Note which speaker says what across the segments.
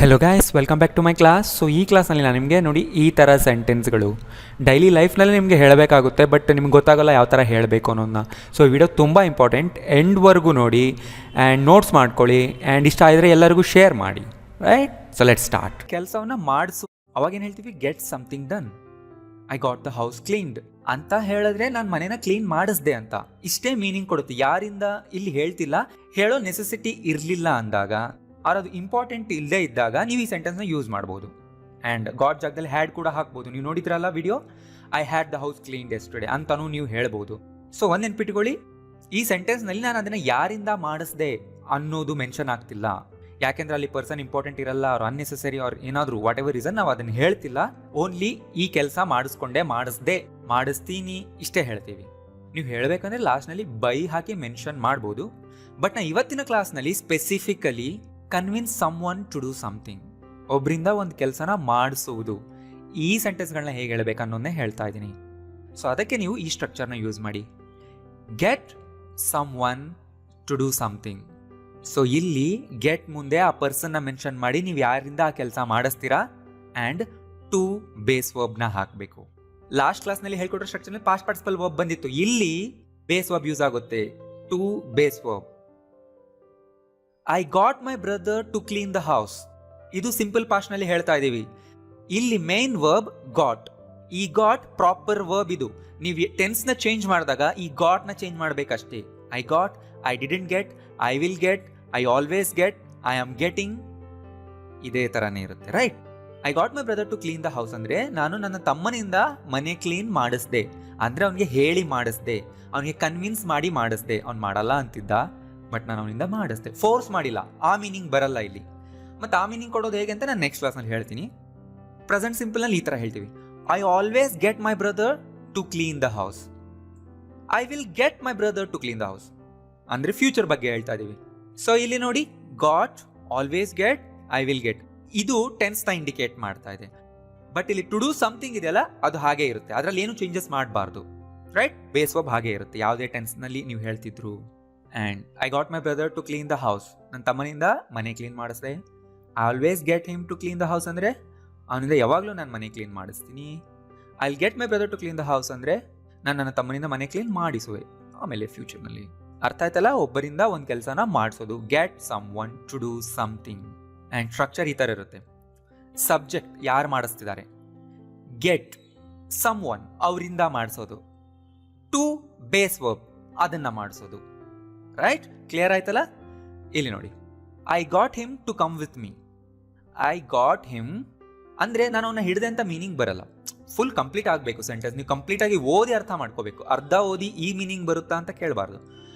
Speaker 1: Hello guys, welcome back to my class. So ಈ ಕ್ಲಾಸ್ನಲ್ಲಿ ನಾನು ನಿಮಗೆ ನೋಡಿ ಈ ಥರ ಸೆಂಟೆನ್ಸ್ಗಳು ಡೈಲಿ ಲೈಫ್ನಲ್ಲಿ ನಿಮಗೆ ಹೇಳಬೇಕಾಗುತ್ತೆ, ಬಟ್ ನಿಮ್ಗೆ ಗೊತ್ತಾಗಲ್ಲ ಯಾವ ಥರ ಹೇಳಬೇಕು ಅನ್ನೋದನ್ನ. ಸೊ ಈ ವಿಡಿಯೋ ತುಂಬ ಇಂಪಾರ್ಟೆಂಟ್, ಎಂಡ್ವರೆಗೂ ನೋಡಿ ಆ್ಯಂಡ್ ನೋಟ್ಸ್ ಮಾಡ್ಕೊಳ್ಳಿ ಆ್ಯಂಡ್ ಇಷ್ಟ ಆದರೆ ಎಲ್ಲರಿಗೂ ಶೇರ್ ಮಾಡಿ. Right, so let start. ಕೆಲಸವನ್ನು ಮಾಡಿಸು, ಅವಾಗೇನು ಹೇಳ್ತೀವಿ? Get something done. I got the house cleaned ಅಂತ ಹೇಳಿದ್ರೆ ನಾನು ಮನೇನ ಕ್ಲೀನ್ ಮಾಡಿಸ್ದೆ ಅಂತ, ಇಷ್ಟೇ ಮೀನಿಂಗ್ ಕೊಡುತ್ತೆ. ಯಾರಿಂದ ಇಲ್ಲಿ ಹೇಳ್ತಿಲ್ಲ, ಹೇಳೋ ನೆಸೆಸಿಟಿ ಇರಲಿಲ್ಲ ಅಂದಾಗ, ಅದು ಇಂಪಾರ್ಟೆಂಟ್ ಇಲ್ಲದೆ ಇದ್ದಾಗ ನೀವು ಈ ಸೆಂಟೆನ್ಸ್ನ ಯೂಸ್ ಮಾಡ್ಬೋದು. ಆ್ಯಂಡ್ ಗಾಡ್ ಜಾಗದಲ್ಲಿ ಹ್ಯಾಡ್ ಕೂಡ ಹಾಕ್ಬೋದು. ನೀವು ನೋಡಿದ್ರಲ್ಲ video, I had the house cleaned yesterday ಅಂತಲೂ ನೀವು ಹೇಳ್ಬೋದು. ಸೊ ಒಂದು ನೆನ್ಪಿಟ್ಕೊಳ್ಳಿ, ಈ ಸೆಂಟೆನ್ಸ್ನಲ್ಲಿ ನಾನು ಅದನ್ನು ಯಾರಿಂದ ಮಾಡಿಸ್ದೆ ಅನ್ನೋದು ಮೆನ್ಷನ್ ಆಗ್ತಿಲ್ಲ, ಯಾಕೆಂದ್ರೆ ಅಲ್ಲಿ ಪರ್ಸನ್ ಇಂಪಾರ್ಟೆಂಟ್ ಇರಲ್ಲ, ಅವ್ರು ಅನ್ನೆಸೆಸರಿ ಅವ್ರು ಏನಾದರೂ ವಾಟ್ ಎವರ್ ರೀಸನ್ ನಾವು ಅದನ್ನು ಹೇಳ್ತಿಲ್ಲ. ಓನ್ಲಿ ಈ ಕೆಲಸ ಮಾಡಿಸ್ಕೊಂಡೆ, ಮಾಡಿಸ್ದೆ, ಮಾಡಿಸ್ತೀನಿ ಇಷ್ಟೇ ಹೇಳ್ತೀವಿ. ನೀವು ಹೇಳಬೇಕಂದ್ರೆ ಲಾಸ್ಟ್ನಲ್ಲಿ ಬೈ ಹಾಕಿ ಮೆನ್ಷನ್ ಮಾಡ್ಬೋದು. ಬಟ್ ನಾ ಇವತ್ತಿನ ಕ್ಲಾಸ್ನಲ್ಲಿ specifically convince someone to do something, ಒಬ್ಬರಿಂದ ಒಂದು ಕೆಲಸನ ಮಾಡಿಸುವುದು, ಈ ಸೆಂಟೆನ್ಸ್ಗಳನ್ನ ಹೇಗೆ ಹೇಳಬೇಕು ಅನ್ನೋದನ್ನೇ ಹೇಳ್ತಾ ಇದ್ದೀನಿ. ಸೊ ಅದಕ್ಕೆ ನೀವು ಈ ಸ್ಟ್ರಕ್ಚರ್ನ ಯೂಸ್ ಮಾಡಿ. Get someone to do something. So ಇಲ್ಲಿ ಗೆಟ್ ಮುಂದೆ ಆ ಪರ್ಸನ್ನ ಮೆನ್ಷನ್ ಮಾಡಿ ನೀವು ಯಾರಿಂದ ಆ ಕೆಲಸ ಮಾಡಿಸ್ತೀರಾ, ಆ್ಯಂಡ್ ಟು ಬೇಸ್ ವರ್ಬ್ನ ಹಾಕಬೇಕು. ಲಾಸ್ಟ್ ಕ್ಲಾಸ್ನಲ್ಲಿ ಹೇಳ್ಕೊಟ್ರೆ ಸ್ಟ್ರಕ್ಚರ್ನಲ್ಲಿ ಪಾಸ್ಟ್ ಪಾರ್ಟಿಸಿಪಲ್ ವರ್ಬ್ ಬಂದಿತ್ತು, ಇಲ್ಲಿ ಬೇಸ್ ವರ್ಬ್ ಯೂಸ್ ಆಗುತ್ತೆ, to base verb. I got my brother to clean the house, ಇದು ಸಿಂಪಲ್ ಪಾಸ್ಟ್ನಲ್ಲಿ ಹೇಳ್ತಾ ಇದ್ದೀವಿ. ಇಲ್ಲಿ ಮೇನ್ ವರ್ಬ್ ಗಾಟ್. ಈ ಗಾಟ್ ಪ್ರಾಪರ್ ವರ್ಬ್. ಇದು ನೀವು ಟೆನ್ಸ್ನ ಚೇಂಜ್ ಮಾಡಿದಾಗ ಈ ಗಾಟ್ನ ಚೇಂಜ್ ಮಾಡಬೇಕಷ್ಟೇ. I got, I didn't get, I will get, I always get, I am getting, ಇದೇ ಥರನೇ ಇರುತ್ತೆ. Right. I got my brother to clean the house ಅಂದರೆ ನಾನು ನನ್ನ ತಮ್ಮನಿಂದ ಮನೆ ಕ್ಲೀನ್ ಮಾಡಿಸ್ದೆ, ಅಂದರೆ ಅವನಿಗೆ ಹೇಳಿ ಮಾಡಿಸ್ದೆ, ಅವನಿಗೆ ಕನ್ವಿನ್ಸ್ ಮಾಡಿ ಮಾಡಿಸ್ದೆ. ಅವ್ನು ಮಾಡಲ್ಲ ಅಂತಿದ್ದ, ಬಟ್ ನಾನು ಅವನಿಂದ ಮಾಡಿಸ್ದೆ, ಫೋರ್ಸ್ ಮಾಡಿಲ್ಲ. ಆ ಮೀನಿಂಗ್ ಬರಲ್ಲ ಇಲ್ಲಿ. ಮತ್ತು ಆ ಮೀನಿಂಗ್ ಕೊಡೋದು ಹೇಗೆ ಅಂತ ನಾನು ನೆಕ್ಸ್ಟ್ ಕ್ಲಾಸ್ನಲ್ಲಿ ಹೇಳ್ತೀನಿ. ಪ್ರೆಸೆಂಟ್ ಸಿಂಪಲ್ನಲ್ಲಿ ಈ ಥರ ಹೇಳ್ತೀವಿ, I always get my brother to clean the house, I will get my brother to clean the house ಅಂದರೆ ಫ್ಯೂಚರ್ ಬಗ್ಗೆ ಹೇಳ್ತಾ ಇದ್ದೀವಿ. ಸೊ ಇಲ್ಲಿ ನೋಡಿ, got, always get, I will get, ಇದು ಟೆನ್ಸ್ನ ಇಂಡಿಕೇಟ್ ಮಾಡ್ತಾ ಇದೆ. ಬಟ್ ಇಲ್ಲಿ ಟು ಡೂ ಸಮಥಿಂಗ್ ಇದೆಯಲ್ಲ, ಅದು ಹಾಗೆ ಇರುತ್ತೆ, ಅದರಲ್ಲಿ ಏನು ಚೇಂಜಸ್ ಮಾಡಬಾರ್ದು. ರೈಟ್. ಬೇಸ್ ವರ್ಬ್ ಹಾಗೆ ಇರುತ್ತೆ, ಯಾವುದೇ ಟೆನ್ಸ್ನಲ್ಲಿ ನೀವು ಹೇಳ್ತಿದ್ರು. And I got my brother to clean the house, ನನ್ನ ತಮ್ಮನಿಂದ ಮನೆ ಕ್ಲೀನ್ ಮಾಡಿಸ್ದೆ. I always get him to clean the house ಅಂದರೆ ಅವನಿಂದ ಯಾವಾಗಲೂ ನಾನು ಮನೆ ಕ್ಲೀನ್ ಮಾಡಿಸ್ತೀನಿ. I will get my brother to clean the house ಅಂದರೆ ನಾನು ನನ್ನ ತಮ್ಮನಿಂದ ಮನೆ ಕ್ಲೀನ್ ಮಾಡಿಸುವೆ ಆಮೇಲೆ ಫ್ಯೂಚರ್ನಲ್ಲಿ. ಅರ್ಥ ಆಯ್ತಲ್ಲ? ಒಬ್ಬರಿಂದ ಒಂದು ಕೆಲಸನ ಮಾಡಿಸೋದು, get someone to do something. And structure ಈ ಥರ ಇರುತ್ತೆ. ಸಬ್ಜೆಕ್ಟ್ ಯಾರು ಮಾಡಿಸ್ತಿದ್ದಾರೆ, ಗೆಟ್ ಸಮ್ ಒನ್ ಅವರಿಂದ ಮಾಡಿಸೋದು, ಟು ಬೇಸ್ ವರ್ಬ್ ಅದನ್ನು ಮಾಡಿಸೋದು. ರೈಟ್. ಕ್ಲಿಯರ್ ಆಯ್ತಲ್ಲ? ಇಲ್ಲಿ ನೋಡಿ, I got him to come with me. I got him ಅಂದರೆ ನಾನು ಅವನ್ನ ಹಿಡಿದೆ ಅಂತ ಮೀನಿಂಗ್ ಬರಲ್ಲ, ಫುಲ್ ಕಂಪ್ಲೀಟ್ ಆಗಬೇಕು ಸೆಂಟೆನ್ಸ್. ನೀವು ಕಂಪ್ಲೀಟಾಗಿ ಓದಿ ಅರ್ಥ ಮಾಡ್ಕೋಬೇಕು. ಅರ್ಧ ಓದಿ ಈ ಮೀನಿಂಗ್ ಬರುತ್ತಾ ಅಂತ ಕೇಳಬಾರ್ದು.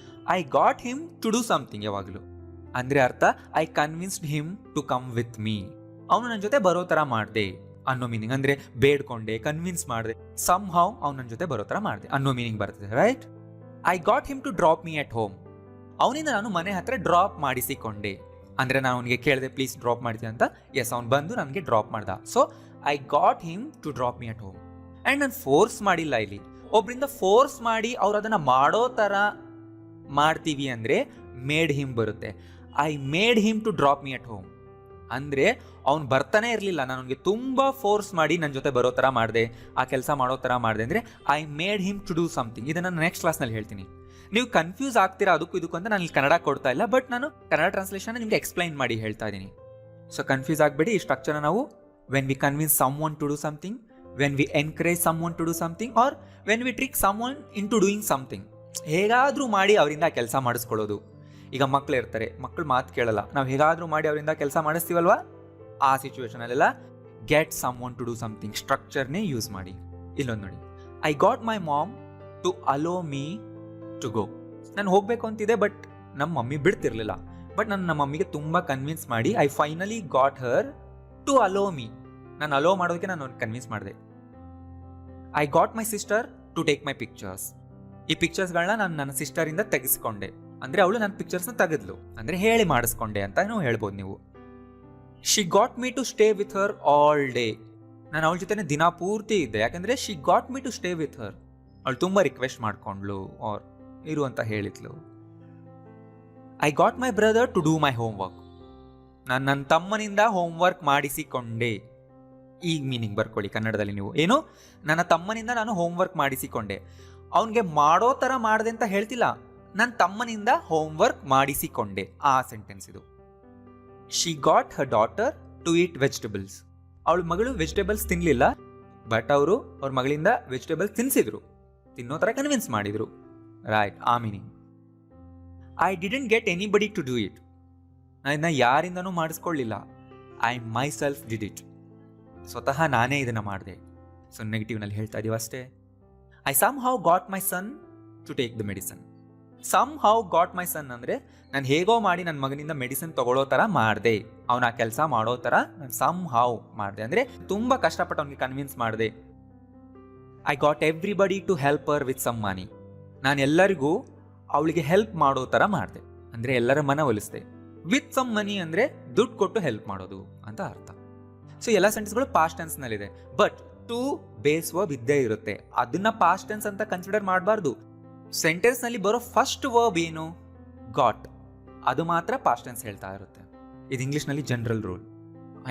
Speaker 1: I got him to do something ಯಾವಾಗಲೂ ಅಂದರೆ ಅರ್ಥ I convinced him to come with me, ಅವನು ನನ್ನ ಜೊತೆ ಬರೋ ಥರ ಮಾಡಿದೆ ಅನ್ನೋ ಮೀನಿಂಗ್. ಅಂದರೆ ಬೇಡ್ಕೊಂಡೆ, ಕನ್ವಿನ್ಸ್ ಮಾಡಿದೆ, ಸಮ್ ಹೌ ಅವ್ನು ನನ್ನ ಜೊತೆ ಬರೋ ಥರ ಮಾಡಿದೆ ಅನ್ನೋ ಮೀನಿಂಗ್ ಬರ್ತದೆ. Right. I got him to drop me at home, ಅವನಿಂದ ನಾನು ಮನೆ ಹತ್ರ ಡ್ರಾಪ್ ಮಾಡಿಸಿಕೊಂಡೆ ಅಂದರೆ ನಾನು ಅವನಿಗೆ ಕೇಳಿದೆ ಪ್ಲೀಸ್ ಡ್ರಾಪ್ ಮಾಡ್ತೀನಿ ಅಂತ. ಎಸ್, ಅವ್ನು ಬಂದು ನನಗೆ ಡ್ರಾಪ್ ಮಾಡ್ದ. So I got him to drop me at home. And ನಾನು ಫೋರ್ಸ್ ಮಾಡಿಲ್ಲ. ಇಲ್ಲಿ ಒಬ್ಬರಿಂದ ಫೋರ್ಸ್ ಮಾಡಿ ಅವ್ರು ಅದನ್ನು ಮಾಡೋ ಥರ ಮಾಡ್ತೀವಿ ಅಂದರೆ ಮೇಡ್ ಹಿಮ್ ಬರುತ್ತೆ. I made him to drop me at home ಅಂದರೆ ಅವ್ನು ಬರ್ತಾನೆ ಇರಲಿಲ್ಲ, ನಾನು ಅವನಿಗೆ ತುಂಬ ಫೋರ್ಸ್ ಮಾಡಿ ನನ್ನ ಜೊತೆ ಬರೋ ಥರ ಮಾಡಿದೆ, ಆ ಕೆಲಸ ಮಾಡೋ ಥರ ಮಾಡಿದೆ ಅಂದರೆ I made him to do something. ಇದನ್ನು ನಾನು ನೆಕ್ಸ್ಟ್ ಕ್ಲಾಸ್ನಲ್ಲಿ ಹೇಳ್ತೀನಿ. ನೀವು ಕನ್ಫ್ಯೂಸ್ ಆಗ್ತೀರಾ ಅದಕ್ಕೂ ಇದಕ್ಕೂ ಅಂತ ನಾನು ಇಲ್ಲಿ ಕನ್ನಡ ಕೊಡ್ತಾ ಇಲ್ಲ, ಬಟ್ ನಾನು ಕನ್ನಡ ಟ್ರಾನ್ಸ್ಲೇಷನ್ ನಿಮಗೆ ಎಕ್ಸ್ಪ್ಲೈನ್ ಮಾಡಿ ಹೇಳ್ತಾ ಇದ್ದೀನಿ. ಸೊ ಕನ್ಫ್ಯೂಸ್ ಆಗಬೇಡಿ. ಈ ಸ್ಟ್ರಕ್ಚರ್ನ ನಾವು when we convince someone to do something, when we encourage someone to do something, or when we trick someone into doing something, ಹೇಗಾದರೂ ಮಾಡಿ ಅವರಿಂದ ಕೆಲಸ ಮಾಡಿಸ್ಕೊಳ್ಳೋದು. ಈಗ ಮಕ್ಕಳು ಇರ್ತಾರೆ, ಮಕ್ಕಳು ಮಾತು ಕೇಳಲ್ಲ, ನಾವು ಹೇಗಾದರೂ ಮಾಡಿ ಅವರಿಂದ ಕೆಲಸ ಮಾಡಿಸ್ತೀವಲ್ವಾ, ಆ ಸಿಚುವೇಶನಲ್ಲೆಲ್ಲ get someone to do something ಸ್ಟ್ರಕ್ಚರ್ನೇ ಯೂಸ್ ಮಾಡಿ. ಇಲ್ಲೊಂದು ನೋಡಿ, I got my mom to allow me to go. ನಾನು ಹೋಗಬೇಕು ಅಂತಿದೆ, ಬಟ್ ನಮ್ಮ ಮಮ್ಮಿ ಬಿಡ್ತಿರ್ಲಿಲ್ಲ, ಬಟ್ ನಾನು ನಮ್ಮ ಮಮ್ಮಿಗೆ ತುಂಬ ಕನ್ವಿನ್ಸ್ ಮಾಡಿ I finally got her to allow me, ನಾನು ಅಲೋ ಮಾಡೋದಕ್ಕೆ ನಾನು ಕನ್ವಿನ್ಸ್ ಮಾಡಿದೆ. I got my sister to take my pictures. ಈ ಪಿಕ್ಚರ್ಸ್ಗಳನ್ನ ನಾನು ನನ್ನ ಸಿಸ್ಟರಿಂದ ತೆಗೆಸ್ಕೊಂಡೆ ಅಂದರೆ ಅವಳು ನನ್ನ ಪಿಕ್ಚರ್ಸ್ನ ತೆಗೆದ್ಲು ಅಂದರೆ ಹೇಳಿ ಮಾಡಿಸ್ಕೊಂಡೆ ಅಂತಲೂ ಹೇಳ್ಬೋದು ನೀವು. She got me to stay with her all day. ನಾನು ಅವಳ ಜೊತೆ ದಿನ ಪೂರ್ತಿ ಇದ್ದೆ, ಯಾಕಂದರೆ she got me to stay with her, ಅವಳು ತುಂಬ ರಿಕ್ವೆಸ್ಟ್ ಮಾಡ್ಕೊಂಡ್ಲು ಆರ್ ಇರು ಅಂತ ಹೇಳಿದ್ಲು. I got my brother to do my homework. ನಾನು ನನ್ನ ತಮ್ಮನಿಂದ ಹೋಮ್ವರ್ಕ್ ಮಾಡಿಸಿಕೊಂಡೆ. ಈಗ ಮೀನಿಂಗ್ ಬರ್ಕೊಳ್ಳಿ ಕನ್ನಡದಲ್ಲಿ ನೀವು. ಏನು, ನನ್ನ ತಮ್ಮನಿಂದ ನಾನು ಹೋಮ್ವರ್ಕ್ ಮಾಡಿಸಿಕೊಂಡೆ. ಅವನಿಗೆ ಮಾಡೋ ಥರ ಮಾಡಿದೆ ಅಂತ ಹೇಳ್ತಿಲ್ಲ, ನನ್ನ ತಮ್ಮನಿಂದ ಹೋಮ್ವರ್ಕ್ ಮಾಡಿಸಿಕೊಂಡೆ, ಆ ಸೆಂಟೆನ್ಸ್ ಇದು. She got her daughter to eat vegetables. ಅವಳ ಮಗಳು ವೆಜಿಟೇಬಲ್ಸ್ ತಿನ್ನಲಿಲ್ಲ, ಬಟ್ ಅವರು ಅವ್ರ ಮಗಳಿಂದ ವೆಜಿಟೇಬಲ್ಸ್ ತಿನ್ನಿಸಿದ್ರು, ತಿನ್ನೋ ಥರ ಕನ್ವಿನ್ಸ್ ಮಾಡಿದ್ರು. ರೈಟ್, ಆ meaning. I didn't get anybody to do it. ನಾನು ಇದನ್ನ ಯಾರಿಂದನೂ ಮಾಡಿಸ್ಕೊಳ್ಳಿಲ್ಲ. I myself did it. ಸ್ವತಃ ನಾನೇ ಇದನ್ನು ಮಾಡಿದೆ. ಸೊ ನೆಗೆಟಿವ್ನಲ್ಲಿ ಹೇಳ್ತಾ ಇದೀವಿ ಅಷ್ಟೇ. I somehow got my son to take the medicine. Somehow got my son ಅಂದರೆ ನಾನು ಹೇಗೋ ಮಾಡಿ ನನ್ನ ಮಗನಿಂದ ಮೆಡಿಸಿನ್ ತಗೊಳ್ಳೋ ಥರ ಮಾಡಿದೆ, ಅವನ ಆ ಕೆಲಸ ಮಾಡೋ ಥರ ನಾನು ಸಮ್ ಹೌ ಮಾಡಿದೆ, ಅಂದರೆ ತುಂಬ ಕಷ್ಟಪಟ್ಟು ಅವನಿಗೆ ಕನ್ವಿನ್ಸ್ ಮಾಡಿದೆ. I got everybody to help her with some money. ನಾನು ಎಲ್ಲರಿಗೂ ಅವಳಿಗೆ ಹೆಲ್ಪ್ ಮಾಡೋ ಥರ ಮಾಡಿದೆ, ಅಂದರೆ ಎಲ್ಲರ ಮನವೊಲಿಸಿದೆ. ವಿತ್ ಸಮ್ ಮನಿ ಅಂದರೆ ದುಡ್ಡು ಕೊಟ್ಟು ಹೆಲ್ಪ್ ಮಾಡೋದು ಅಂತ ಅರ್ಥ. ಸೊ ಎಲ್ಲ ಸೆಂಟೆನ್ಸ್ಗಳು ಪಾಸ್ಟ್ ಟೆನ್ಸ್ನಲ್ಲಿದೆ, ಬಟ್ ಟು ಬೇಸ್ ವರ್ಬ್ ಇದ್ದೇ ಇರುತ್ತೆ. ಅದನ್ನ ಪಾಸ್ಟ್ ಟೆನ್ಸ್ ಅಂತ ಕನ್ಸಿಡರ್ ಮಾಡಬಾರ್ದು. ಸೆಂಟೆನ್ಸ್ನಲ್ಲಿ ಬರೋ ಫಸ್ಟ್ ವರ್ಬ್ ಏನು, ಗಾಟ್, ಅದು ಮಾತ್ರ ಪಾಸ್ಟ್ ಟೆನ್ಸ್ ಹೇಳ್ತಾ ಇರುತ್ತೆ. ಇದು ಇಂಗ್ಲೀಷ್ನಲ್ಲಿ ಜನರಲ್ ರೂಲ್.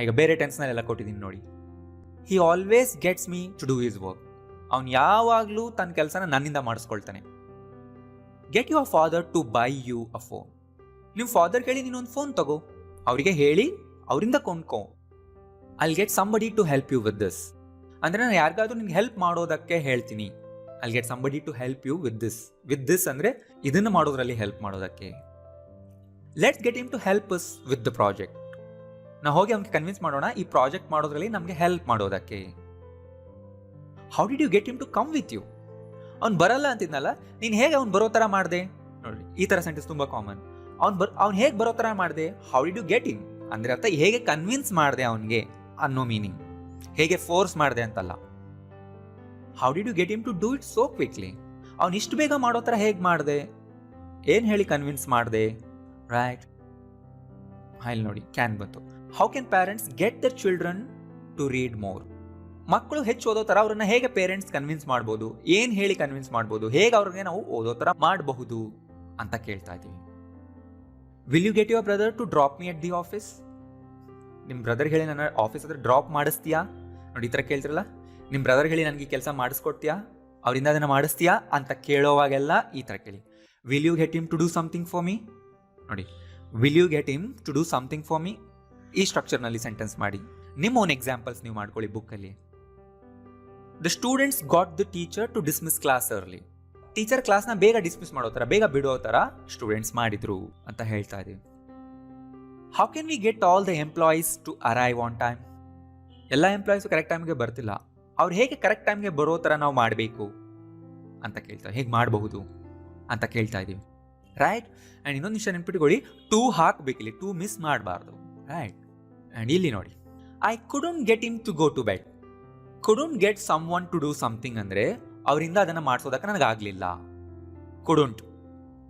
Speaker 1: ಈಗ ಬೇರೆ ಟೆನ್ಸ್ನಲ್ಲೆಲ್ಲ ಕೊಟ್ಟಿದ್ದೀನಿ ನೋಡಿ. He always gets me to do his work. ಅವ್ನು ಯಾವಾಗಲೂ ತನ್ನ ಕೆಲಸನ ನನ್ನಿಂದ ಮಾಡಿಸ್ಕೊಳ್ತಾನೆ. Get your father to buy you a phone. ನಿಮ್ಮ ಫಾದರ್ ಹೇಳಿ ನೀನೊಂದು ಫೋನ್ ತಗೋ, ಅವರಿಗೆ ಹೇಳಿ ಅವರಿಂದ ಕೊಂಡ್ಕೊ. I'll get somebody to help you with this. ಅಂದರೆ ನಾನು ಯಾರಿಗಾದ್ರೂ ನಿನ್ಗೆ ಹೆಲ್ಪ್ ಮಾಡೋದಕ್ಕೆ ಹೇಳ್ತೀನಿ. I'll get somebody to help you with this. With this ಅಂದರೆ ಇದನ್ನು ಮಾಡೋದ್ರಲ್ಲಿ ಹೆಲ್ಪ್ ಮಾಡೋದಕ್ಕೆ. Let's get him to help us with the project. ನಾವು ಹೋಗಿ ಅವ್ನಿಗೆ ಕನ್ವಿನ್ಸ್ ಮಾಡೋಣ ಈ ಪ್ರಾಜೆಕ್ಟ್ ಮಾಡೋದ್ರಲ್ಲಿ ನಮಗೆ ಹೆಲ್ಪ್ ಮಾಡೋದಕ್ಕೆ. How did you get him to come with you. ಅವ್ನು ಬರಲ್ಲ ಅಂತಿದ್ನಲ್ಲ, ನೀನು ಹೇಗೆ ಅವ್ನು ಬರೋ ಥರ ಮಾಡಿದೆ. ನೋಡಿ, ಈ ಥರ ಸೆಂಟೆನ್ಸ್ ತುಂಬ ಕಾಮನ್. ಅವ್ನು ಹೇಗೆ ಬರೋ ಥರ ಮಾಡಿದೆ. How did you get him ಅಂದರೆ ಅರ್ಥ ಹೇಗೆ ಕನ್ವಿನ್ಸ್ ಮಾಡಿದೆ ಅವನಿಗೆ ಅನ್ನೋ ಮೀನಿಂಗ್, ಹೇಗೆ ಫೋರ್ಸ್ ಮಾಡಿದೆ ಅಂತಲ್ಲ. How did you get him to do it so quickly. ಅವ್ನು ಇಷ್ಟು ಬೇಗ ಮಾಡೋ ಥರ ಹೇಗೆ ಮಾಡಿದೆ, ಏನು ಹೇಳಿ ಕನ್ವಿನ್ಸ್ ಮಾಡಿದೆ. ರೈಟ್, ಇಲ್ಲಿ ನೋಡಿ ಕ್ಯಾನ್ ಬಂತು. How can parents get their children to read more. ಮಕ್ಕಳು ಹೆಚ್ಚು ಓದೋ ಥರ ಅವ್ರನ್ನ ಹೇಗೆ ಪೇರೆಂಟ್ಸ್ ಕನ್ವಿನ್ಸ್ ಮಾಡ್ಬೋದು, ಏನು ಹೇಳಿ ಕನ್ವಿನ್ಸ್ ಮಾಡ್ಬೋದು, ಹೇಗೆ ಅವ್ರಿಗೆ ನಾವು ಓದೋ ಥರ ಮಾಡಬಹುದು ಅಂತ ಕೇಳ್ತಾ ಇದ್ದೀವಿ. Will you get your brother to drop me at the office. ನಿಮ್ಮ ಬ್ರದರ್ ಹೇಳಿ ನನ್ನ ಆಫೀಸ್ ಹತ್ರ ಡ್ರಾಪ್ ಮಾಡಿಸ್ತೀಯಾ. ನೋಡಿ, ಈ ಥರ ಕೇಳ್ತಿರಲ್ಲ, ನಿಮ್ಮ ಬ್ರದರ್ ಹೇಳಿ ನನಗೆ ಈ ಕೆಲಸ ಮಾಡಿಸ್ಕೊಡ್ತೀಯಾ, ಅವರಿಂದ ಅದನ್ನು ಮಾಡಿಸ್ತೀಯಾ ಅಂತ ಕೇಳೋವಾಗೆಲ್ಲ ಈ ಥರ ಕೇಳಿ. Will you get him to do something for me. ನೋಡಿ, will you get him to do something for me, ಈ ಸ್ಟ್ರಕ್ಚರ್ನಲ್ಲಿ ಸೆಂಟೆನ್ಸ್ ಮಾಡಿ ನಿಮ್ಮ ಓನ್ ಎಕ್ಸಾಂಪಲ್ಸ್ ನೀವು ಮಾಡ್ಕೊಳ್ಳಿ ಬುಕ್ಕಲ್ಲಿ. The students got the teacher to dismiss class early. Teacher ಕ್ಲಾಸ್ನ ಬೇಗ ಡಿಸ್ಮಿಸ್ ಮಾಡೋ ಥರ, ಬೇಗ ಬಿಡೋ ಥರ ಸ್ಟೂಡೆಂಟ್ಸ್ ಮಾಡಿದ್ರು ಅಂತ ಹೇಳ್ತಾ ಇದೀವಿ. How can we get all the employees to arrive on time. ಎಲ್ಲ ಎಂಪ್ಲಾಯೀಸು ಕರೆಕ್ಟ್ ಟೈಮ್ಗೆ ಬರ್ತಿಲ್ಲ, ಅವ್ರು ಹೇಗೆ ಕರೆಕ್ಟ್ ಟೈಮ್ಗೆ ಬರೋ ಥರ ನಾವು ಮಾಡಬೇಕು ಅಂತ ಕೇಳ್ತಾ, ಹೇಗೆ ಮಾಡಬಹುದು ಅಂತ ಕೇಳ್ತಾ ಇದ್ದೀವಿ. ರೈಟ್, ಆ್ಯಂಡ್ ಇನ್ನೊಂದು ವಿಷಯ ನೆನ್ಪಿಟ್ಕೊಳ್ಳಿ, ಟೂ ಹಾಕಬೇಕಿಲ್ಲಿ, ಟೂ ಮಿಸ್ ಮಾಡಬಾರ್ದು. ರೈಟ್, ಆ್ಯಂಡ್ ಇಲ್ಲಿ ನೋಡಿ, I couldn't get him to go to bed. Couldn't get someone to do something ಅಂದರೆ ಅವರಿಂದ ಅದನ್ನು ಮಾಡಿಸೋದಕ್ಕೆ ನನಗಾಗಲಿಲ್ಲ. ಕುಡಂಟ್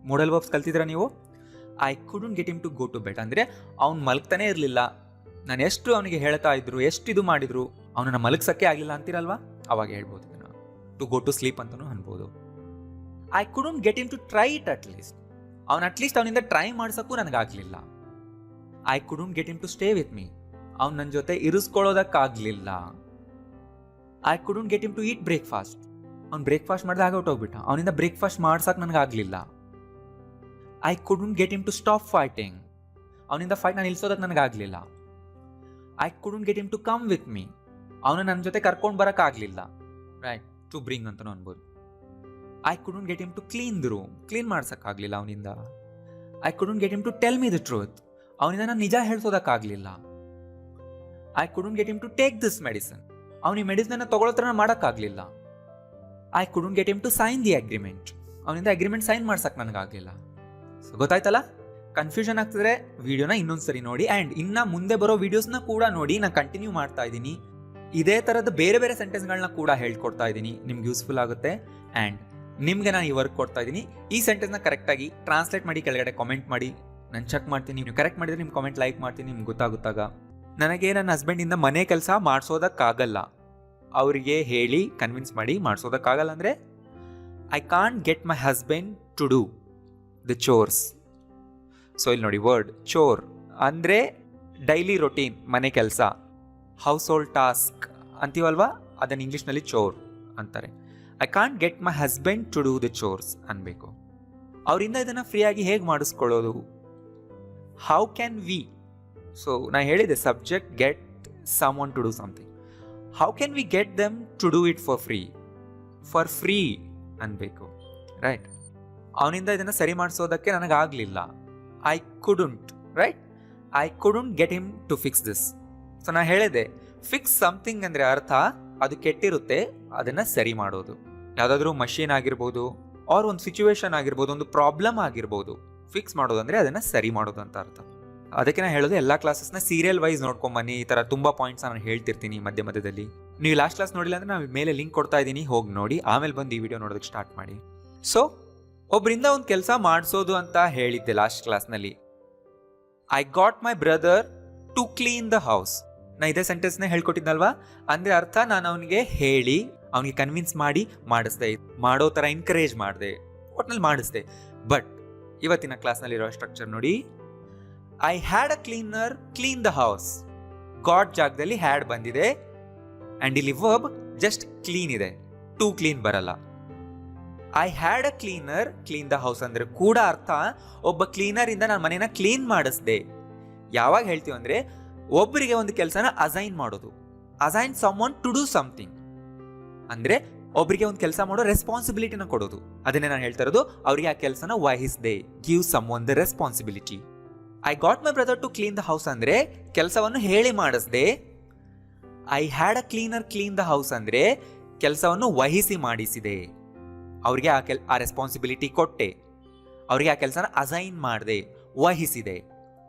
Speaker 1: ಮೋಡಲ್ ವರ್ಬ್ಸ್ ಕಲ್ತಿದ್ರ ನೀವು. I couldn't get him to go to bed ಅಂದರೆ ಅವ್ನು ಮಲಗ್ತಾನೆ ಇರಲಿಲ್ಲ, ನಾನು ಎಷ್ಟು ಅವನಿಗೆ ಹೇಳ್ತಾ ಇದ್ರು, ಎಷ್ಟು ಇದು ಮಾಡಿದ್ರು, ಅವನನ್ನು ಮಲಗ್ಸಕ್ಕೆ ಆಗಲಿಲ್ಲ ಅಂತಿರಲ್ವಾ, ಅವಾಗ ಹೇಳ್ಬೋದು ಇದನ್ನು ಟು ಗೋ ಟು ಸ್ಲೀಪ್ ಅಂತಲೂ ಅನ್ಬೋದು. I couldn't get him to try it at least. At least ಅವನಿಂದ ಟ್ರೈ ಮಾಡ್ಸೋಕ್ಕೂ ನನಗಾಗಲಿಲ್ಲ. I couldn't get him to stay with me. ಅವ್ನು ನನ್ನ ಜೊತೆ ಇರಿಸ್ಕೊಳ್ಳೋದಕ್ಕಾಗಲಿಲ್ಲ. I couldn't get him to eat breakfast. ಅವ್ನು ಬ್ರೇಕ್ಫಾಸ್ಟ್ ಮಾಡಿದ ಹಾಗೆ ಹೊಟ್ಟೋಗ್ಬಿಟ್ಟ, ಅವನಿಂದ ಬ್ರೇಕ್ಫಾಸ್ಟ್ ಮಾಡ್ಸಕ್ಕೆ ನನಗಾಗಲಿಲ್ಲ. I couldn't get him to stop fighting. ಅವನಿಂದ ಫೈಟ್ನ ನಿಲ್ಸೋದಕ್ಕೆ ನನಗಾಗಲಿಲ್ಲ. I couldn't get him to come with me. ಅವನು ನನ್ನ ಜೊತೆ ಕರ್ಕೊಂಡು ಬರೋಕ್ಕಾಗಲಿಲ್ಲ. ರೈಟ್, ಟು ಬ್ರಿಂಗ್ ಅಂತಲೂ ಅನ್ಬೋದು. I couldn't get him to clean the room. Clean ಮಾಡ್ಸೋಕ್ಕಾಗಲಿಲ್ಲ ಅವನಿಂದ. I couldn't get him to tell me the truth. ಅವನಿಂದ ನಾನು ನಿಜ ಹೇಳ್ಸೋದಕ್ಕಾಗಲಿಲ್ಲ. I couldn't get him to take this medicine. ಅವನಿಗೆ ಮೆಡಿಸಿನ್ ತಗೊಳ್ಳೋ ಥರ ಮಾಡೋಕ್ಕಾಗಲಿಲ್ಲ. I couldn't get him to sign the agreement. ಅವನಿಂದ ಅಗ್ರಿಮೆಂಟ್ ಸೈನ್ ಮಾಡ್ಸಕ್ಕೆ ನನಗಾಗಲಿಲ್ಲ. ಸೊ ಗೊತ್ತಾಯ್ತಲ್ಲ, ಕನ್ಫ್ಯೂಷನ್ ಆಗ್ತಿದ್ರೆ ವಿಡಿಯೋನ ಇನ್ನೊಂದ್ಸರಿ ನೋಡಿ, ಆ್ಯಂಡ್ ಇನ್ನು ಮುಂದೆ ಬರೋ ವಿಡಿಯೋಸ್ನ ಕೂಡ ನೋಡಿ. ನಾನು ಕಂಟಿನ್ಯೂ ಮಾಡ್ತಾ ಇದ್ದೀನಿ, ಇದೇ ಥರದ ಬೇರೆ ಬೇರೆ ಸೆಂಟೆನ್ಸ್ಗಳನ್ನ ಕೂಡ ಹೇಳ್ಕೊಡ್ತಾ ಇದ್ದೀನಿ, ನಿಮ್ಗೆ ಯೂಸ್ಫುಲ್ ಆಗುತ್ತೆ. ಆ್ಯಂಡ್ ನಿಮಗೆ ನಾನು ಈ ವರ್ಕ್ ಕೊಡ್ತಾ ಇದ್ದೀನಿ. ಈ ಸೆಂಟೆನ್ಸ್ನ ಕರೆಕ್ಟಾಗಿ ಟ್ರಾನ್ಸ್ಲೇಟ್ ಮಾಡಿ ಕೆಳಗಡೆ ಕಾಮೆಂಟ್ ಮಾಡಿ, ನಾನು ಚೆಕ್ ಮಾಡ್ತೀನಿ. ನೀವು ಕರೆಕ್ಟ್ ಮಾಡಿದ್ರೆ ನಿಮ್ಮ ಕಾಮೆಂಟ್ ಲೈಕ್ ಮಾಡ್ತೀನಿ, ನಿಮ್ಗೆ ಗೊತ್ತಾಗುತ್ತಾಗ. ನನಗೆ ನನ್ನ ಹಸ್ಬೆಂಡಿಂದ ಮನೆ ಕೆಲಸ ಮಾಡಿಸೋದಕ್ಕಾಗಲ್ಲ, ಅವರಿಗೆ ಹೇಳಿ ಕನ್ವಿನ್ಸ್ ಮಾಡಿ ಮಾಡಿಸೋದಕ್ಕಾಗಲ್ಲ ಅಂದರೆ I can't get my husband to do the chores. So ಇಲ್ಲಿ ನೋಡಿ, ವರ್ಡ್ ಚೋರ್ ಅಂದರೆ ಡೈಲಿ ರೊಟೀನ್, ಮನೆ ಕೆಲಸ, ಹೌಸ್ ಹೋಲ್ಡ್ ಟಾಸ್ಕ್ ಅಂತೀವಲ್ವಾ, ಅದನ್ನು ಇಂಗ್ಲೀಷ್ನಲ್ಲಿ ಚೋರ್ ಅಂತಾರೆ. I can't get my husband to do the chores ಅನ್ಬೇಕು. ಅವರಿಂದ ಇದನ್ನು ಫ್ರೀಯಾಗಿ ಹೇಗೆ ಮಾಡಿಸ್ಕೊಳ್ಳೋದು? How can we? ಸೊ ನಾ ಹೇಳಿದೆ subject get someone to do something. How can we get them to do it for free ಅನ್ಬೇಕು, ರೈಟ್? ಅವನಿಂದ ಇದನ್ನು ಸರಿ ಮಾಡಿಸೋದಕ್ಕೆ ನನಗಾಗಲಿಲ್ಲ, I couldn't, right? I couldn't get him to fix this. So ನಾ ಹೇಳಿದೆ ಫಿಕ್ಸ್ ಸಮಥಿಂಗ್ ಅಂದರೆ ಅರ್ಥ ಅದು ಕೆಟ್ಟಿರುತ್ತೆ, ಅದನ್ನು ಸರಿ ಮಾಡೋದು. ಯಾವುದಾದ್ರೂ ಮಷೀನ್ ಆಗಿರ್ಬೋದು, ಆರ್ ಒಂದು ಸಿಚುವೇಶನ್ ಆಗಿರ್ಬೋದು, ಒಂದು ಪ್ರಾಬ್ಲಮ್ ಆಗಿರ್ಬೋದು. ಫಿಕ್ಸ್ ಮಾಡೋದು ಅಂದರೆ ಅದನ್ನು ಸರಿ ಮಾಡೋದು ಅಂತ ಅರ್ಥ. ಅದಕ್ಕೆ ನಾನು ಹೇಳೋದು ಎಲ್ಲ ಕ್ಲಾಸಸ್ನ ಸೀರಿಯಲ್ ವೈಸ್ ನೋಡ್ಕೊಂಬನ್ನಿ. ಈ ಥರ ತುಂಬ ಪಾಯಿಂಟ್ಸ್ ನಾನು ಹೇಳ್ತಿರ್ತೀನಿ ಮಧ್ಯದಲ್ಲಿ. ನೀವು ಲಾಸ್ಟ್ ಕ್ಲಾಸ್ ನೋಡಿಲ್ಲ ಅಂದರೆ ನಾವು ಮೇಲೆ ಲಿಂಕ್ ಕೊಡ್ತಾ ಇದ್ದೀನಿ, ಹೋಗಿ ನೋಡಿ, ಆಮೇಲೆ ಬಂದು ಈ ವಿಡಿಯೋ ನೋಡೋದಕ್ಕೆ ಸ್ಟಾರ್ಟ್ ಮಾಡಿ. ಸೊ ಒಬ್ಬರಿಂದ ಒಂದು ಕೆಲಸ ಮಾಡಿಸೋದು ಅಂತ ಹೇಳಿದ್ದೆ ಲಾಸ್ಟ್ ಕ್ಲಾಸ್ನಲ್ಲಿ. I got my brother to clean the house. ನಾ ಇದೇ ಸೆಂಟೆನ್ಸ್ನೇ ಹೇಳ್ಕೊಟ್ಟಿದ್ನಲ್ವಾ? ಅಂದರೆ ಅರ್ಥ ನಾನು ಅವನಿಗೆ ಹೇಳಿ ಅವನಿಗೆ ಕನ್ವಿನ್ಸ್ ಮಾಡಿ ಮಾಡಿಸ್ದೆ, ಮಾಡೋ ಥರ ಎನ್ಕರೇಜ್ ಮಾಡಿದೆ, ಒಟ್ನಲ್ಲಿ ಮಾಡಿಸ್ದೆ. ಬಟ್ ಇವತ್ತಿನ ಕ್ಲಾಸ್ನಲ್ಲಿರೋ ಸ್ಟ್ರಕ್ಚರ್ ನೋಡಿ, I had a cleaner clean the house. God ಜಾಗದಲ್ಲಿ ಹ್ಯಾಡ್ ಬಂದಿದೆ ಆ್ಯಂಡ್ ಇಲ್ಲಿ ವರ್ಬ್ ಜಸ್ಟ್ ಕ್ಲೀನ್ ಇದೆ, ಟು ಕ್ಲೀನ್ ಬರಲ್ಲ. I had a cleaner clean the house ಅಂದರೆ ಕೂಡ ಅರ್ಥ ಒಬ್ಬ ಕ್ಲೀನರ್ ಇಂದ ನಾನು ಮನೇನ ಕ್ಲೀನ್ ಮಾಡಿಸ್ದೆ. ಯಾವಾಗ ಹೇಳ್ತೀವಿ ಅಂದರೆ ಒಬ್ಬರಿಗೆ ಒಂದು ಕೆಲಸನ ಅಸೈನ್ ಮಾಡೋದು. Assign someone to do something ಅಂದರೆ ಒಬ್ಬರಿಗೆ ಒಂದು ಕೆಲಸ ಮಾಡೋ ರೆಸ್ಪಾನ್ಸಿಬಿಲಿಟಿನ ಕೊಡೋದು. ಅದನ್ನೇ ನಾನು ಹೇಳ್ತಾ ಇರೋದು, ಅವರಿಗೆ ಆ ಕೆಲಸನ ವಹಿಸ್ದೆ, give someone the responsibility. I got my brother to clean the house ಅಂದರೆ ಕೆಲಸವನ್ನು ಹೇಳಿ ಮಾಡಿಸ್ದೆ. I had a cleaner clean the house ಅಂದರೆ ಕೆಲಸವನ್ನು ವಹಿಸಿ ಮಾಡಿಸಿದೆ. ಅವ್ರಿಗೆ ಆ ರೆಸ್ಪಾನ್ಸಿಬಿಲಿಟಿ ಕೊಟ್ಟೆ, ಅವರಿಗೆ ಆ ಕೆಲಸನ ಅಸೈನ್ ಮಾಡಿದೆ, ವಹಿಸಿದೆ.